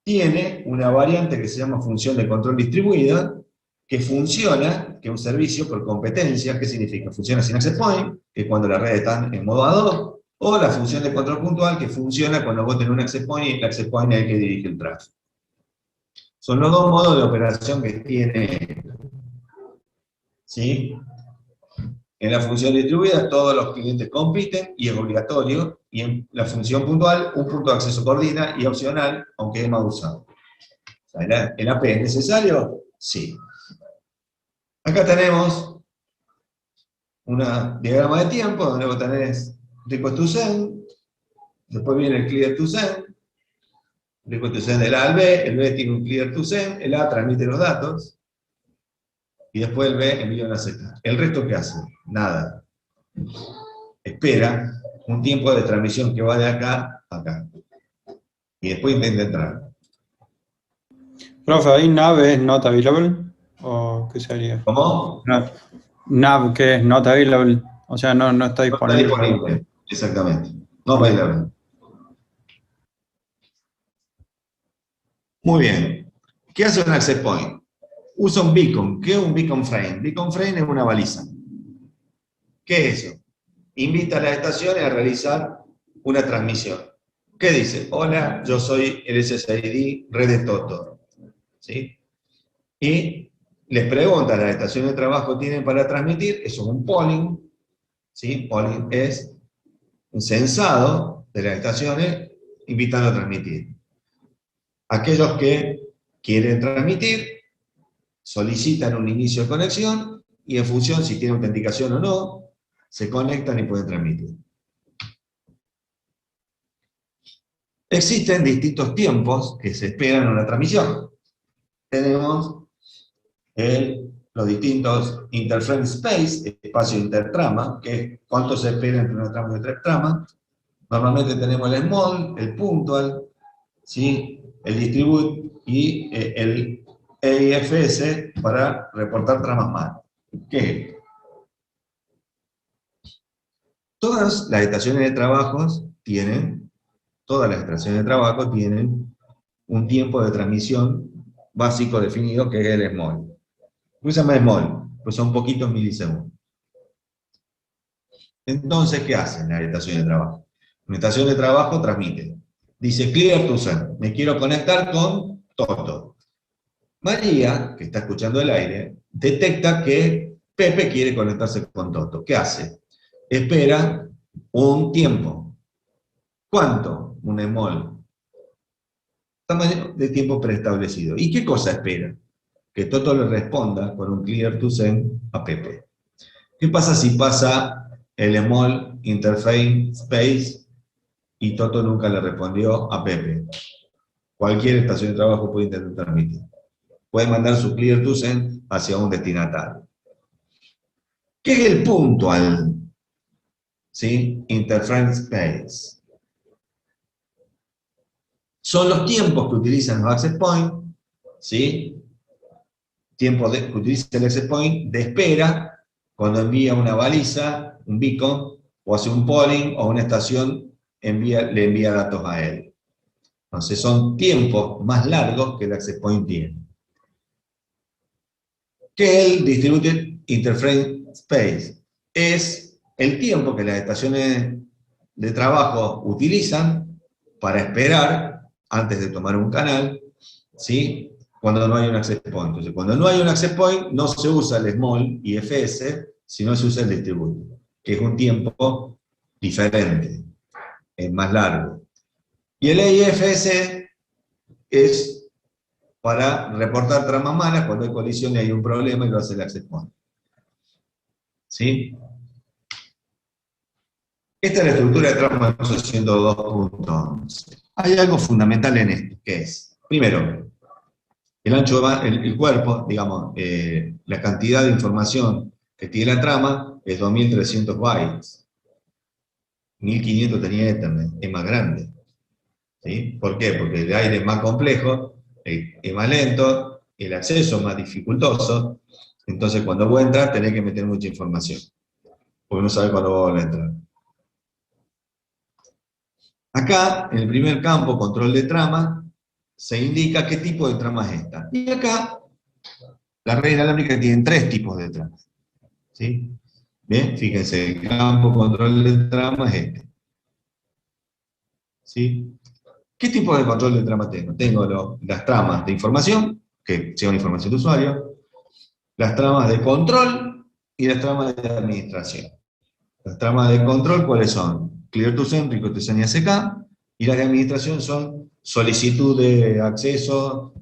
Tiene una variante que se llama función de control distribuida, que funciona, que es un servicio por competencia. ¿Qué significa? Funciona sin access point, que es cuando las redes están en modo A2, o la función de control puntual, que funciona cuando vos tenés un access point y el access point es el que dirige el tráfico. Son los dos modos de operación que tiene, ¿sí? En la función distribuida todos los clientes compiten y es obligatorio, y en la función puntual un punto de acceso coordina y opcional, aunque es más usado. O sea, ¿el AP es necesario? Sí. Acá tenemos un diagrama de tiempo donde vos tenés request to send, después viene el clear to send, request to send del A al B, el B tiene un clear to send, el A transmite los datos, y después el B envía una Z. ¿El resto qué hace? Nada. Espera un tiempo de transmisión que va de acá a acá. Y después intenta entrar. Profe, ¿hay naves not available? ¿O qué sería? ¿Cómo? No, nav, que es not available, o sea, no está No está disponible. disponible, exactamente. No Bien. available. Muy bien. ¿Qué hace un access point? Usa un beacon. ¿Qué es un beacon frame? Beacon frame es una baliza. ¿Qué es eso? Invita a las estaciones a realizar una transmisión. ¿Qué dice? Hola, yo soy el SSID Red de Toto. ¿Sí? Y les pregunta, ¿las estaciones de trabajo tienen para transmitir? Eso es un polling. ¿Sí? Polling es un censado de las estaciones invitando a transmitir. Aquellos que quieren transmitir solicitan un inicio de conexión y en función si tiene autenticación o no, se conectan y pueden transmitir. Existen distintos tiempos que se esperan en una transmisión. Tenemos los distintos interframe space, espacio intertrama, que es cuánto se espera entre una trama y otra trama. Normalmente tenemos el small, el puntual, ¿sí? El distribute y el EIFS para reportar tramas mal. ¿Qué? Todas las estaciones de trabajo tienen un tiempo de transmisión básico definido que es el small. ¿Por qué se llama small? Pues son poquitos milisegundos. Entonces, ¿qué hacen las estaciones de trabajo? Una estación de trabajo transmite. Dice, clear to send. Me quiero conectar con Toto. María, que está escuchando el aire, detecta que Pepe quiere conectarse con Toto. ¿Qué hace? Espera un tiempo. ¿Cuánto? Un small. Tamaño de tiempo preestablecido. ¿Y qué cosa espera? Que Toto le responda con un clear to send a Pepe. ¿Qué pasa si pasa el small interface space y Toto nunca le respondió a Pepe? Cualquier estación de trabajo puede intentar transmitir. Puede mandar su clear to send hacia un destinatario. ¿Qué es el puntual? ¿Sí? Interface space. Son los tiempos que utilizan los access points, ¿sí? Tiempo que utiliza el access point de espera cuando envía una baliza, un beacon, o hace un polling, o una estación le envía datos a él. Entonces son tiempos más largos que el access point tiene. ¿Qué es el Distributed Interframe Space? Es el tiempo que las estaciones de trabajo utilizan para esperar antes de tomar un canal, ¿sí? Cuando no hay un access point. Entonces, cuando no hay un access point, no se usa el small IFS, sino se usa el distributed, que es un tiempo diferente, es más largo. Y el IFS es para reportar tramas malas cuando hay colisión y hay un problema y lo hace el access point. ¿Sí? Esta es la estructura de trama de 2.11. Hay algo fundamental en esto, que es, primero, el ancho, el cuerpo, digamos, la cantidad de información que tiene la trama es 2300 bytes. 1500 tenía Ethernet, es más grande. ¿Sí? ¿Por qué? Porque el aire es más complejo, es más lento, el acceso es más dificultoso, entonces cuando vos entras tenés que meter mucha información, porque no sabés cuándo vos vas a entrar. Acá, en el primer campo, control de trama, se indica qué tipo de trama es esta. Y acá, las redes inalámbricas tienen tres tipos de tramas. ¿Sí? Bien, fíjense, el campo control de trama es este. ¿Sí? ¿Qué tipo de control de trama tengo? Tengo las tramas de información, que llevan información de usuario, las tramas de control y las tramas de administración. Las tramas de control, ¿cuáles son? Clear to Send, Rico to Send y ACK, y las de administración son solicitud de acceso,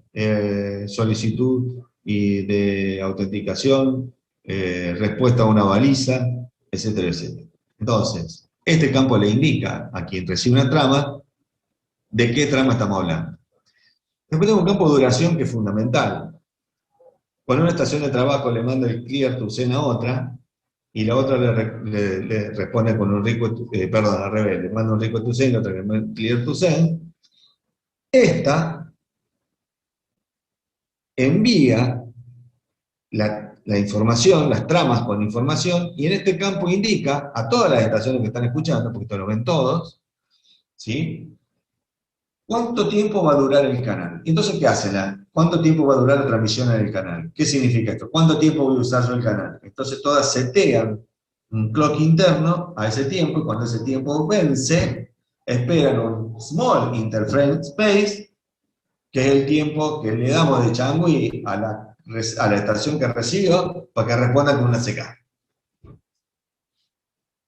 solicitud y de autenticación, respuesta a una baliza, etcétera, etcétera. Entonces, este campo le indica a quien recibe una trama de qué trama estamos hablando. Después tengo un campo de duración que es fundamental. Cuando una estación de trabajo le manda el clear to send a otra, y la otra le responde con un request, perdón, al revés, le manda un request to send, la otra le manda clear to send, esta envía la información, las tramas con información, y en este campo indica a todas las estaciones que están escuchando, porque esto lo ven todos, ¿sí? ¿Cuánto tiempo va a durar el canal? Entonces, ¿qué hace ¿Cuánto tiempo va a durar la transmisión en el canal? ¿Qué significa esto? ¿Cuánto tiempo voy a usar yo el canal? Entonces todas setean un clock interno a ese tiempo, y cuando ese tiempo vence, esperan un small interference space, que es el tiempo que le damos de changüí a la estación que recibió para que responda con una CK.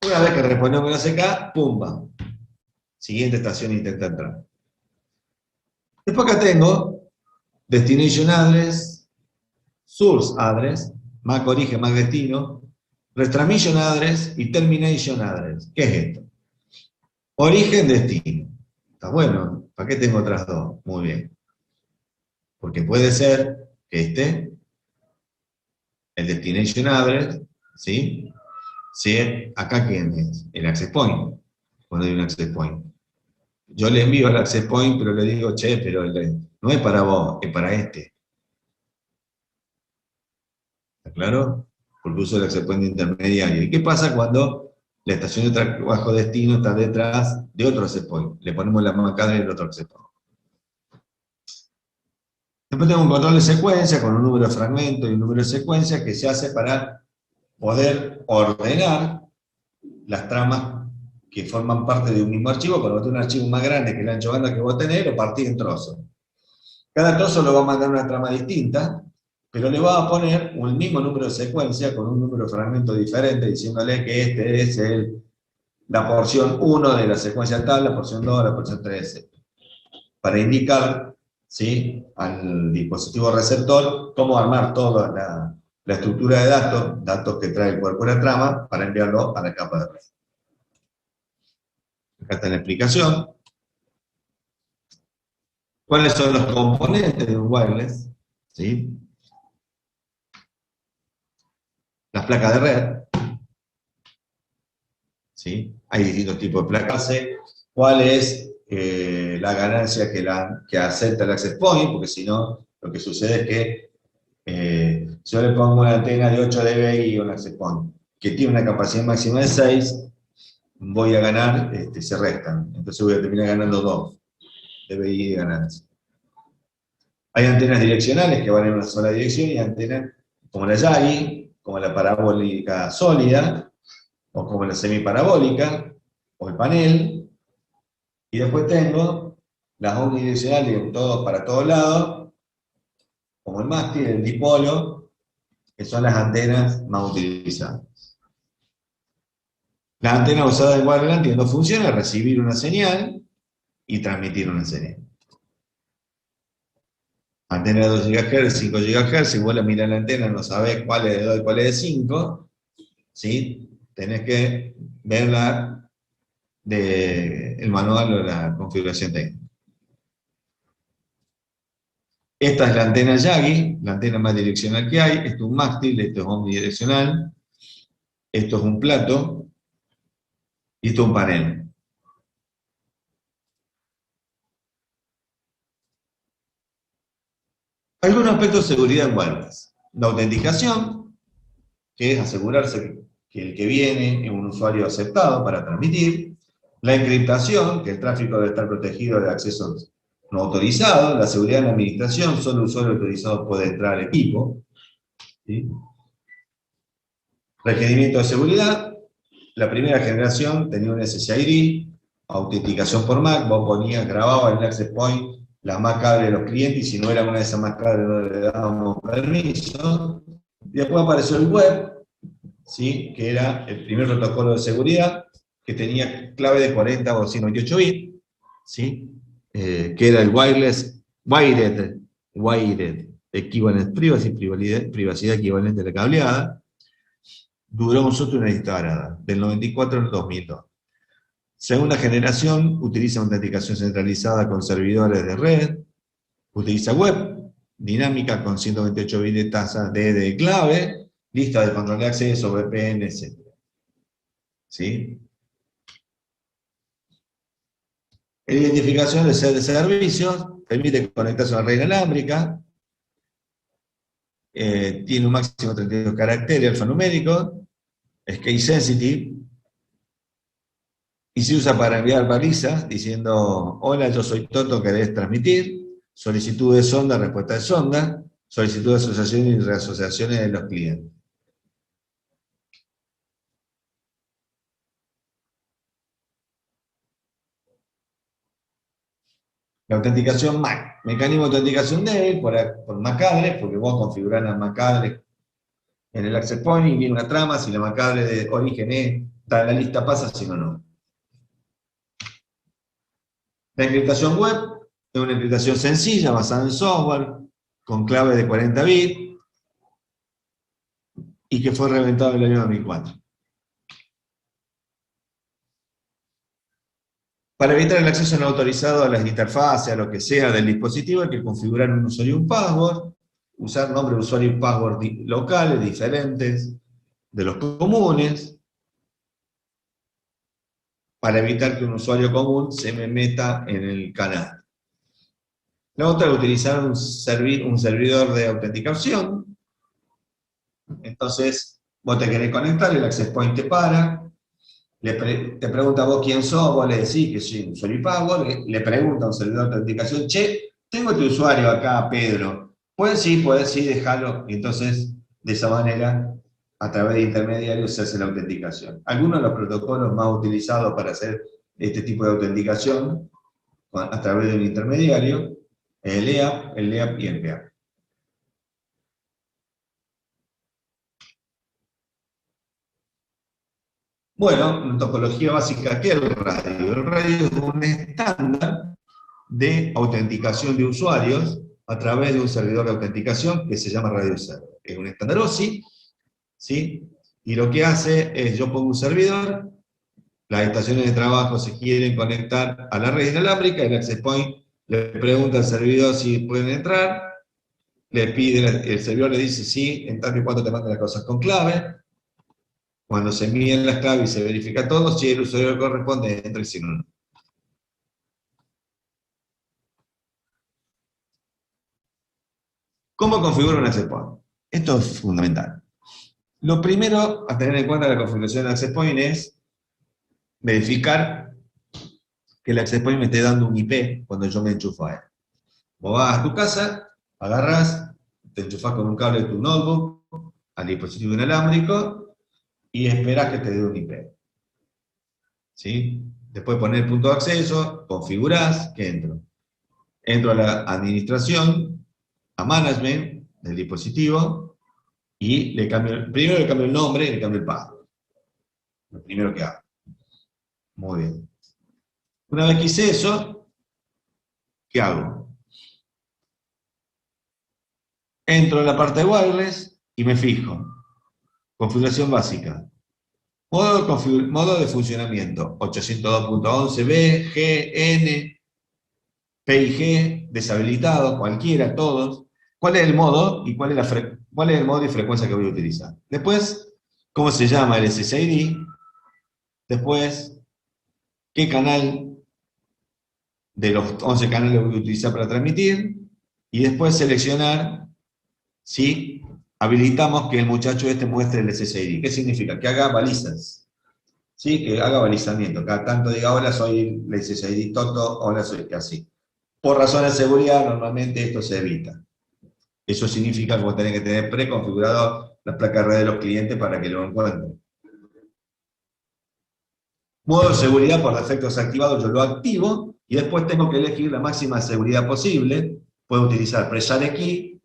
Una vez que respondió con una CK, ¡pumba! Siguiente estación intenta entrar. Después acá tengo Destination Address, Source Address, MAC origen, MAC destino, Retransmission Address y Termination Address. ¿Qué es esto? Origen, destino. Está bueno, ¿para qué tengo otras dos? Muy bien. Porque puede ser que el Destination Address, ¿sí? ¿Sí? Acá, ¿quién es? El access point. Cuando hay un access point. Yo le envío el access point, pero le digo, che, pero no es para vos, es para este. ¿Está claro? Porque uso el access point intermediario. ¿Y qué pasa cuando la estación de trabajo destino está detrás de otro access point? Le ponemos la marca del otro access point. Después tengo un control de secuencia con un número de fragmento y un número de secuencia que se hace para poder ordenar las tramas que forman parte de un mismo archivo. Cuando tengo un archivo más grande que el ancho banda que vos tenés, lo partí en trozos. Cada trozo lo va a mandar una trama distinta, pero le va a poner un mismo número de secuencia con un número de fragmento diferente, diciéndole que este es la porción 1 de la secuencia tal, la porción 2, la porción 3, etc. Para indicar, ¿sí?, al dispositivo receptor cómo armar toda la estructura de datos que trae el cuerpo de la trama, para enviarlo a la capa de red. Acá está la explicación. ¿Cuáles son los componentes de un wireless? ¿Sí? Las placas de red. ¿Sí? Hay distintos tipos de placas. ¿Cuál es la ganancia que acepta el access point? Porque si no, lo que sucede es que si yo le pongo una antena de 8 dBi a un access point que tiene una capacidad máxima de 6, voy a ganar, se restan. Entonces voy a terminar ganando 2 dBi de ganancia. Hay antenas direccionales que van en una sola dirección y antenas como la Yagi, como la parabólica sólida, o como la semiparabólica, o el panel. Y después tengo las omnidireccionales para todos lados, como el mástil, el dipolo, que son las antenas más utilizadas. La antena usada en wireless tiene dos funciones: recibir una señal y transmitir una señal. Antena de 2 GHz, 5 GHz, si vos la mirás la antena no sabés cuál es de 2 y cuál es de 5, ¿sí? Tenés que verla del manual o la configuración técnica. Esta es la antena Yagi, la antena más direccional que hay. Esto es un mástil, esto es omnidireccional, esto es un plato, y esto es un panel. Algunos aspectos de seguridad en wireless. La autenticación, que es asegurarse que el que viene es un usuario aceptado para transmitir. La encriptación, que el tráfico debe estar protegido de accesos no autorizados. La seguridad en la administración, solo el usuario autorizado puede entrar al equipo. ¿Sí? Requerimiento de seguridad. La primera generación tenía un SSID, autenticación por MAC, vos ponías, grababas en el access point la MAC cable de los clientes, y si no era una de esas MAC cables no le dábamos permiso. Y después apareció el web, ¿sí?, que era el primer protocolo de seguridad, que tenía clave de 40 o 128 bits, ¿sí? Que era el wired equivalent privacy, privacidad equivalente a la cableada. Duró nosotros una disparada, del 94 al 2002. Segunda generación, utiliza autenticación centralizada con servidores de red, utiliza web dinámica con 128 bits de tasa de clave, lista de control de acceso, VPN, etc. ¿Sí? Identificación de servicios, permite conectarse a una red inalámbrica. tiene un máximo de 32 caracteres alfanumérico, es case sensitive, y se usa para enviar balizas diciendo: hola, yo soy Toto, ¿querés transmitir? Solicitud de sonda, respuesta de sonda, solicitud de asociación y reasociaciones de los clientes. La autenticación MAC, mecanismo de autenticación débil por MAC address, porque vos configurás la MAC address en el access point y viene una trama, si la MAC address de origen está en la lista pasa, si no, no. La encriptación web es una encriptación sencilla, basada en software, con clave de 40 bits, y que fue reventado en el año 2004. Para evitar el acceso no autorizado a las interfaces, a lo que sea del dispositivo, hay que configurar un usuario y un password, usar nombre de usuario y password locales, diferentes de los comunes, para evitar que un usuario común se me meta en el canal. La otra es utilizar un servidor de autenticación. Entonces, vos te querés conectar, el access point te para, te pregunta vos quién sos, vos le decís que soy un usuario y password, le pregunta a un servidor de autenticación: che, tengo tu usuario acá, Pedro. Puedes sí, déjalo. Y entonces, de esa manera, a través de intermediarios se hace la autenticación. Algunos de los protocolos más utilizados para hacer este tipo de autenticación a través de un intermediario, el EAP y el PEAP. Bueno, una topología básica, ¿qué es el radio? El radio es un estándar de autenticación de usuarios a través de un servidor de autenticación que se llama Radio Server. Es un estándar OSI, ¿sí? Y lo que hace es: yo pongo un servidor, las estaciones de trabajo se quieren conectar a la red inalámbrica, el access point le pregunta al servidor si pueden entrar, le pide, el servidor le dice sí, en tanto y cuanto te manda las cosas con clave. Cuando se envían las claves y se verifica todo, si el usuario le corresponde, entra, y si no, no. ¿Cómo configuro un access point? Esto es fundamental. Lo primero a tener en cuenta de la configuración del access point es verificar que el access point me esté dando un IP cuando yo me enchufo a él. Vos vas a tu casa, agarrás, te enchufás con un cable de tu notebook al dispositivo inalámbrico y esperás que te dé un IP. ¿Sí? Después poner el punto de acceso, configurás, que entro. Entro a la administración, a management del dispositivo, y primero le cambio el nombre y le cambio el password. Lo primero que hago. Muy bien. Una vez que hice eso, ¿qué hago? Entro en la parte de wireless y me fijo. Configuración básica. Modo de funcionamiento: 802.11b, G, N, P y G, deshabilitado, cualquiera, todos. ¿Cuál es el modo y cuál es el modo y frecuencia que voy a utilizar? Después, ¿cómo se llama el SSID? Después, ¿qué canal de los 11 canales voy a utilizar para transmitir? Y después seleccionar si habilitamos que el muchacho este muestre el SSID. ¿Qué significa? Que haga balizas. ¿Sí? Que haga balizamiento. Cada tanto diga: hola, soy el SSID Toto, hola, soy así. Por razones de seguridad, normalmente esto se evita. Eso significa que vos tenés que tener preconfigurado las placas de red de los clientes para que lo encuentren. Modo de seguridad por defecto desactivado, yo lo activo, y después tengo que elegir la máxima seguridad posible. Puedo utilizar Preshare Key,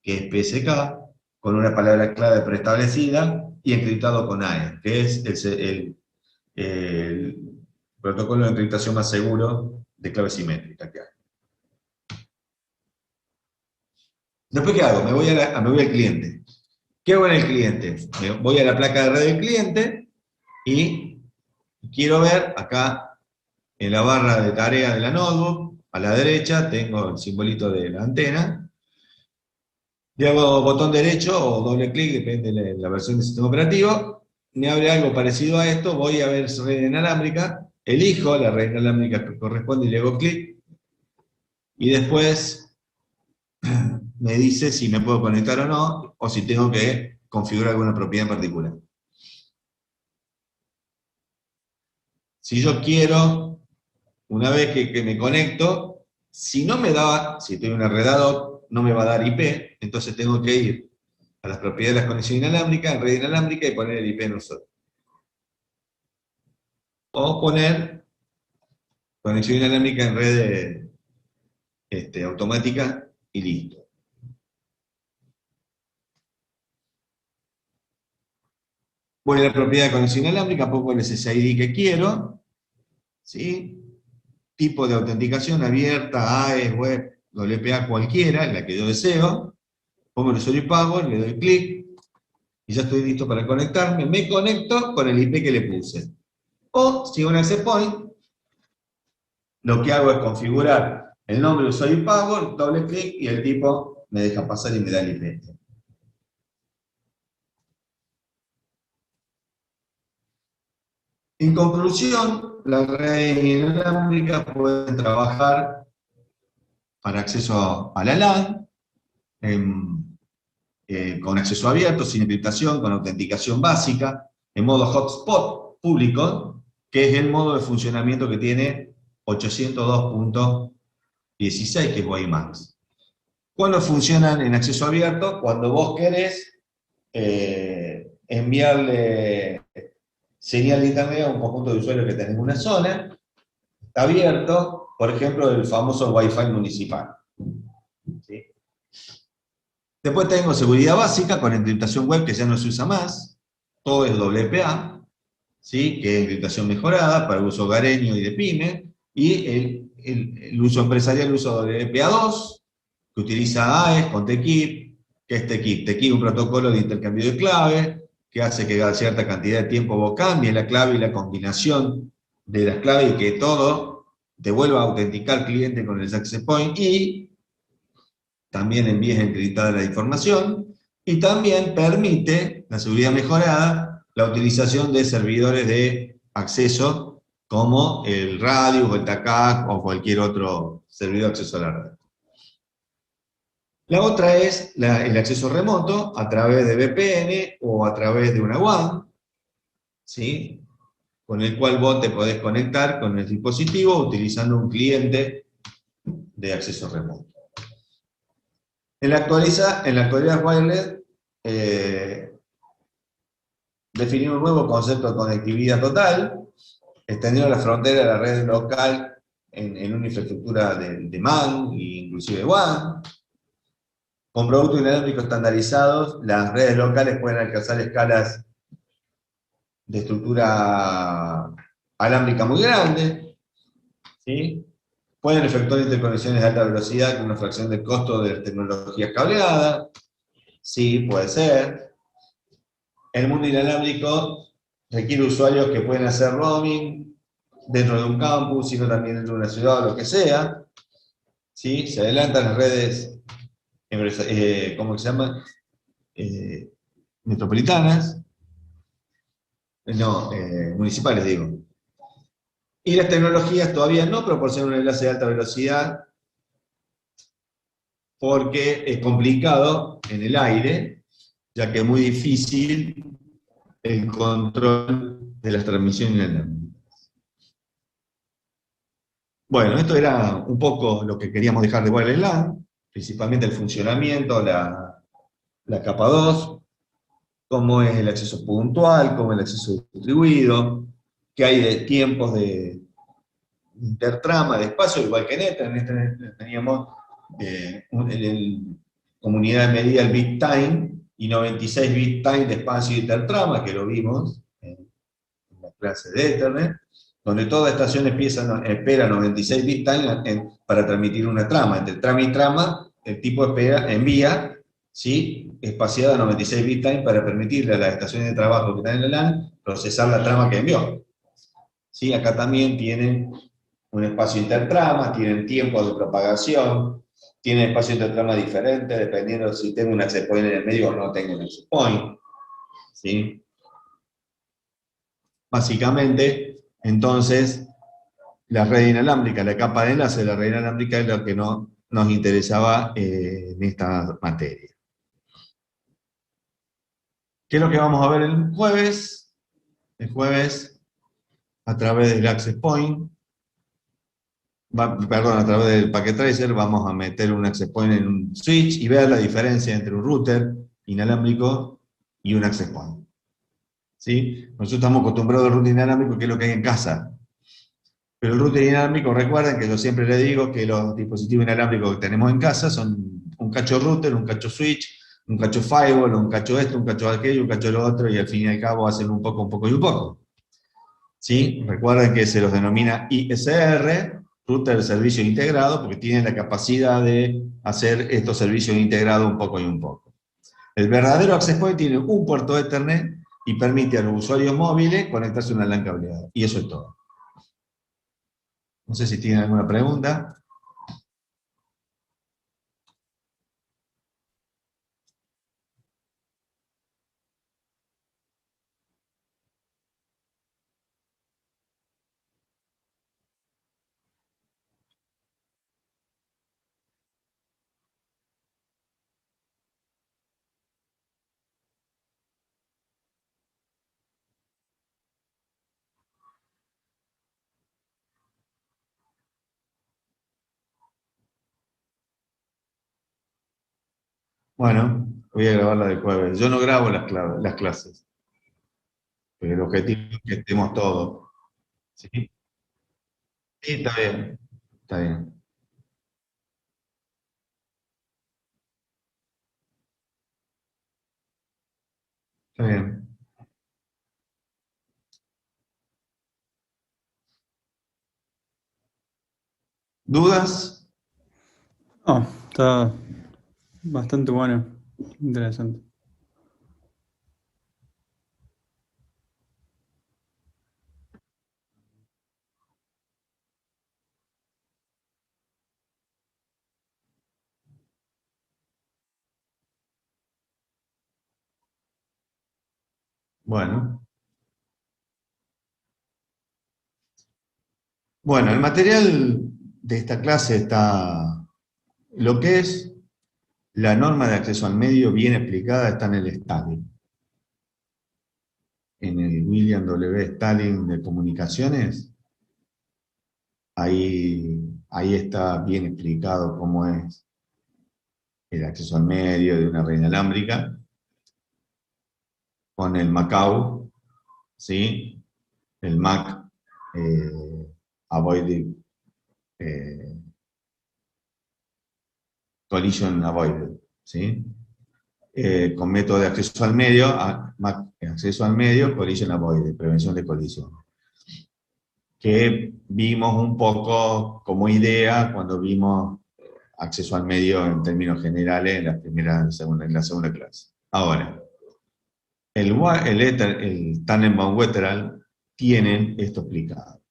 que es PSK, con una palabra clave preestablecida, y encriptado con AE, que es el protocolo de encriptación más seguro de clave simétrica que hay. Después, ¿qué hago? Me voy al cliente. ¿Qué hago en el cliente? Me voy a la placa de red del cliente y quiero ver acá en la barra de tarea de la notebook, a la derecha tengo el simbolito de la antena. Le hago botón derecho o doble clic, depende de la versión del sistema operativo. Me abre algo parecido a esto, voy a ver red inalámbrica, elijo la red inalámbrica que corresponde y le hago clic. Y después me dice si me puedo conectar o no, o si tengo que configurar alguna propiedad en particular. Si yo quiero, una vez que me conecto, si no me da, si estoy en una red ad hoc, no me va a dar IP, entonces tengo que ir a las propiedades de la conexión inalámbrica, en red inalámbrica, y poner el IP en usuario. O poner conexión inalámbrica en red automática y listo. Voy a la propiedad de conexión inalámbrica, pongo el SSID que quiero, ¿sí? Tipo de autenticación abierta, AES, web, WPA, cualquiera, la que yo deseo. Pongo el usuario y password, le doy clic, y ya estoy listo para conectarme. Me conecto con el IP que le puse. O, si un access point, lo que hago es configurar el nombre, usuario y password, doble clic, y el tipo me deja pasar y me da el IP. En conclusión, las redes inalámbricas pueden trabajar para acceso a la LAN, con acceso abierto, sin encriptación, con autenticación básica, en modo hotspot público, que es el modo de funcionamiento que tiene 802.16, que es WiMAX. ¿Cuándo funcionan en acceso abierto? Cuando vos querés enviarle señal de internet a un conjunto de usuarios que tenés en una zona, está abierto, por ejemplo, el famoso Wi-Fi municipal. ¿Sí? Después tengo seguridad básica con encriptación web, que ya no se usa más, todo es WPA, ¿sí? Que es encriptación mejorada para uso hogareño y de pyme, y el uso empresarial, el uso WPA2, que utiliza AES con TKIP, que es TKIP. TKIP es un protocolo de intercambio de clave, que hace que cada cierta cantidad de tiempo vos cambies la clave y la combinación de las claves y que todo te vuelva a autenticar al cliente con el access point, y también envíes encriptada la información, y también permite, la seguridad mejorada, la utilización de servidores de acceso como el Radius o el TACAC o cualquier otro servidor de acceso a la red. La otra es el acceso remoto a través de VPN o a través de una WAN, ¿sí? Con el cual vos te podés conectar con el dispositivo utilizando un cliente de acceso remoto. En la actualidad wireless definimos un nuevo concepto de conectividad total, extendiendo la frontera de la red local en una infraestructura de MAN e inclusive WAN. Con productos inalámbricos estandarizados, las redes locales pueden alcanzar escalas de estructura alámbrica muy grandes, ¿sí? Pueden efectuar interconexiones de alta velocidad con una fracción del costo de las tecnologías cableadas. Sí, puede ser. El mundo inalámbrico requiere usuarios que pueden hacer roaming dentro de un campus, sino también dentro de una ciudad o lo que sea. ¿Sí? Se adelantan las redes, ¿cómo se llama? Metropolitanas. No, municipales digo. Y las tecnologías todavía no proporcionan un enlace de alta velocidad porque es complicado en el aire, ya que es muy difícil el control de las transmisiones inalámbricas. Bueno, esto era un poco lo que queríamos dejar de Wireless LAN, principalmente el funcionamiento, la capa 2, cómo es el acceso puntual, cómo es el acceso distribuido, qué hay de tiempos de intertrama, de espacio, igual que en Ethernet teníamos como unidad de medida el bit time, y 96 bit time de espacio intertrama, que lo vimos en la clase de Ethernet, donde toda estación espera 96 bit time para transmitir una trama. Entre trama y trama, el tipo envía, ¿sí?, espaciada 96 bit time para permitirle a las estaciones de trabajo que están en la LAN procesar la trama que envió. ¿Sí? Acá también tienen un espacio intertrama, tienen tiempo de propagación, tienen espacio intertrama diferente, dependiendo de si tengo un access point en el medio o no tengo un access point. ¿Sí? Básicamente, entonces, la red inalámbrica, la capa de enlace de la red inalámbrica es lo que nos nos interesaba en esta materia. ¿Qué es lo que vamos a ver el jueves? El jueves, a través del Access Point, perdón, a través del Packet Tracer, vamos a meter un Access Point en un switch y ver la diferencia entre un router inalámbrico y un Access Point. ¿Sí? Nosotros estamos acostumbrados al router inalámbrico, que es lo que hay en casa. Pero el router inalámbrico, recuerden que yo siempre les digo que los dispositivos inalámbricos que tenemos en casa son un cacho router, un cacho switch, un cacho firewall, un cacho esto, un cacho aquello, un cacho lo otro, y al fin y al cabo hacen un poco y un poco. ¿Sí? Recuerden que se los denomina ISR, router de servicio integrado, porque tienen la capacidad de hacer estos servicios integrados un poco y un poco. El verdadero Access Point tiene un puerto Ethernet y permite a los usuarios móviles conectarse a una LAN cableada. Y eso es todo. No sé si tienen alguna pregunta. Bueno, voy a grabar la del jueves. Yo no grabo las clases, porque el objetivo es que estemos todos. ¿Sí? Sí, está bien. Está bien. Está bien. ¿Dudas? No, está bastante bueno, interesante. Bueno. Bueno, el material de esta clase está, lo que es la norma de acceso al medio bien explicada, está en el Stalin, en el William W. Stalin de Comunicaciones. Ahí está bien explicado cómo es el acceso al medio de una red inalámbrica, con el Macau, ¿sí? El MAC Avoided, eh, Collision Avoided, ¿sí? Con método de acceso al medio, acceso al medio, collision avoided, prevención de colisión. Que vimos un poco como idea cuando vimos acceso al medio en términos generales en la segunda clase. Ahora, el Tannenbaum-Wetterl tienen esto explicado.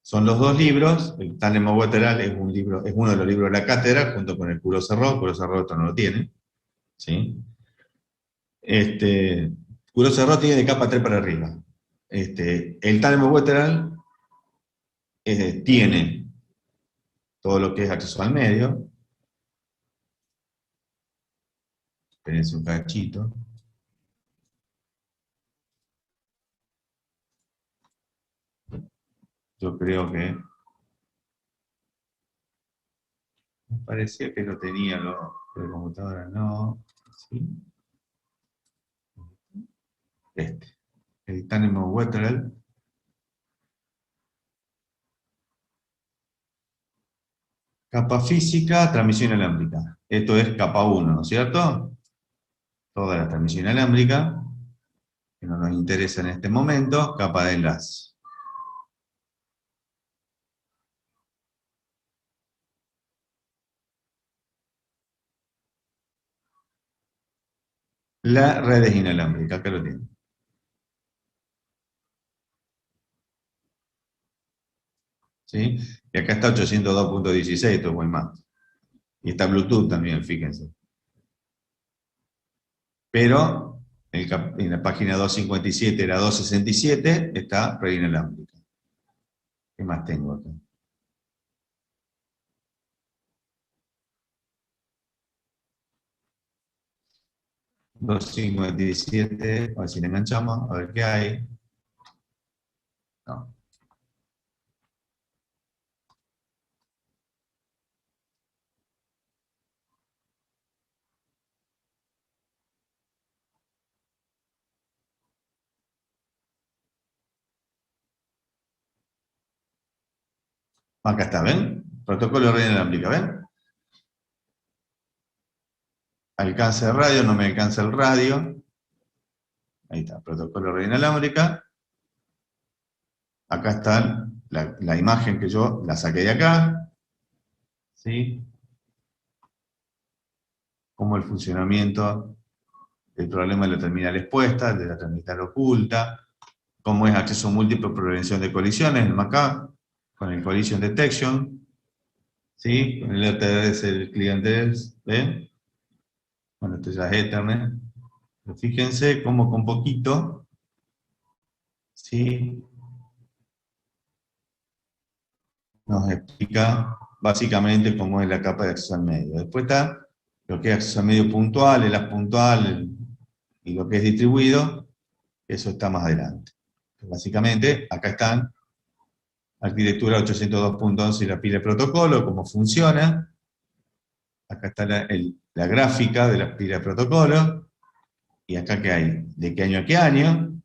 Son los dos libros. El Tannenbaum-Wetterl es uno de los libros de la cátedra, junto con el Kurosawa. Esto no lo tiene, ¿sí? Kurosawa tiene de capa 3 para arriba. El Tannenbaum-Wetterl tiene todo lo que es acceso al medio. Espérense un cachito. Yo creo que me parecía que lo tenía, pero la computadora no. ¿Sí? El Tannenbaum-Wetterl. Capa física, transmisión inalámbrica. Esto es capa 1, ¿no es cierto? Toda la transmisión inalámbrica, que no nos interesa en este momento, capa de enlace. La red es inalámbrica, acá lo tienen. ¿Sí? Y acá está 802.16, esto es muy más. Y está Bluetooth también, fíjense. Pero en la página 257 era 267, está red inalámbrica. ¿Qué más tengo acá? 257, a ver si le enganchamos, a ver qué hay. No. Acá está, ¿ven? Protocolo de red inalámbrica, ¿ven? Alcance de radio, no me alcanza el radio. Ahí está, protocolo de red inalámbrica. Acá está la imagen que yo la saqué de acá. ¿Sí? Como el funcionamiento del problema de la terminal expuesta, de la terminal oculta, cómo es acceso múltiple, prevención de colisiones, el MACA, con el Collision Detection, ¿sí? Con el RTDS, el cliente, ¿ven? Bueno, esto ya es Ethernet. Pero fíjense cómo con poquito, ¿sí? Nos explica básicamente cómo es la capa de acceso al medio. Después está lo que es acceso al medio puntual, el AS puntual y lo que es distribuido, eso está más adelante. Básicamente, acá están arquitectura 802.11 y la pila de protocolo, cómo funciona. Acá está la gráfica de la pila de protocolo. Y acá qué hay, de qué año a qué año.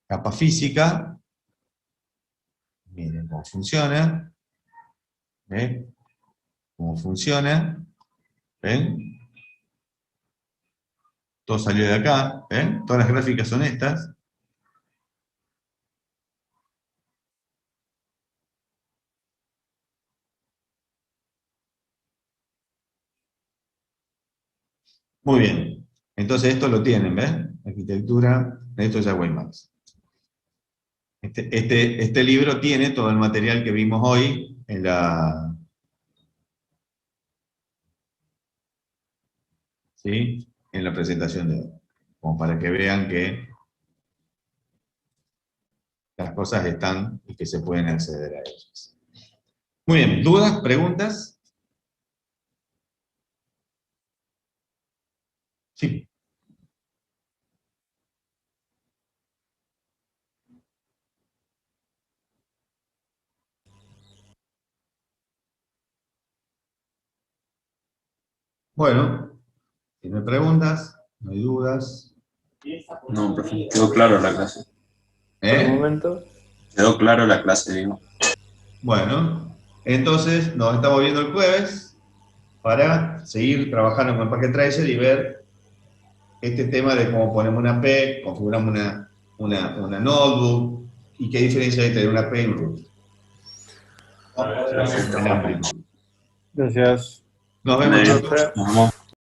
Capa física. Miren cómo funciona. ¿Ven? Cómo funciona. ¿Ven? Todo salió de acá. ¿Ven? Todas las gráficas son estas. Muy bien. Entonces esto lo tienen, ¿ven? Arquitectura, esto ya es WiMAX. Este libro tiene todo el material que vimos hoy en ¿sí? En la presentación de hoy. Como para que vean que las cosas están y que se pueden acceder a ellas. Muy bien, ¿dudas? ¿Preguntas? Sí. Bueno, si no hay preguntas, no hay dudas. No, profe, quedó claro la clase. Por el ¿Eh? momento. Quedó claro la clase, digo. Bueno, entonces nos estamos viendo el jueves para seguir trabajando con el Packet Tracer y ver este tema de cómo ponemos una P, configuramos una notebook y qué diferencia hay entre una P y un root. Perfecto. En Amplitude. Gracias. Nos vemos, Bien. chicos. Nos vemos.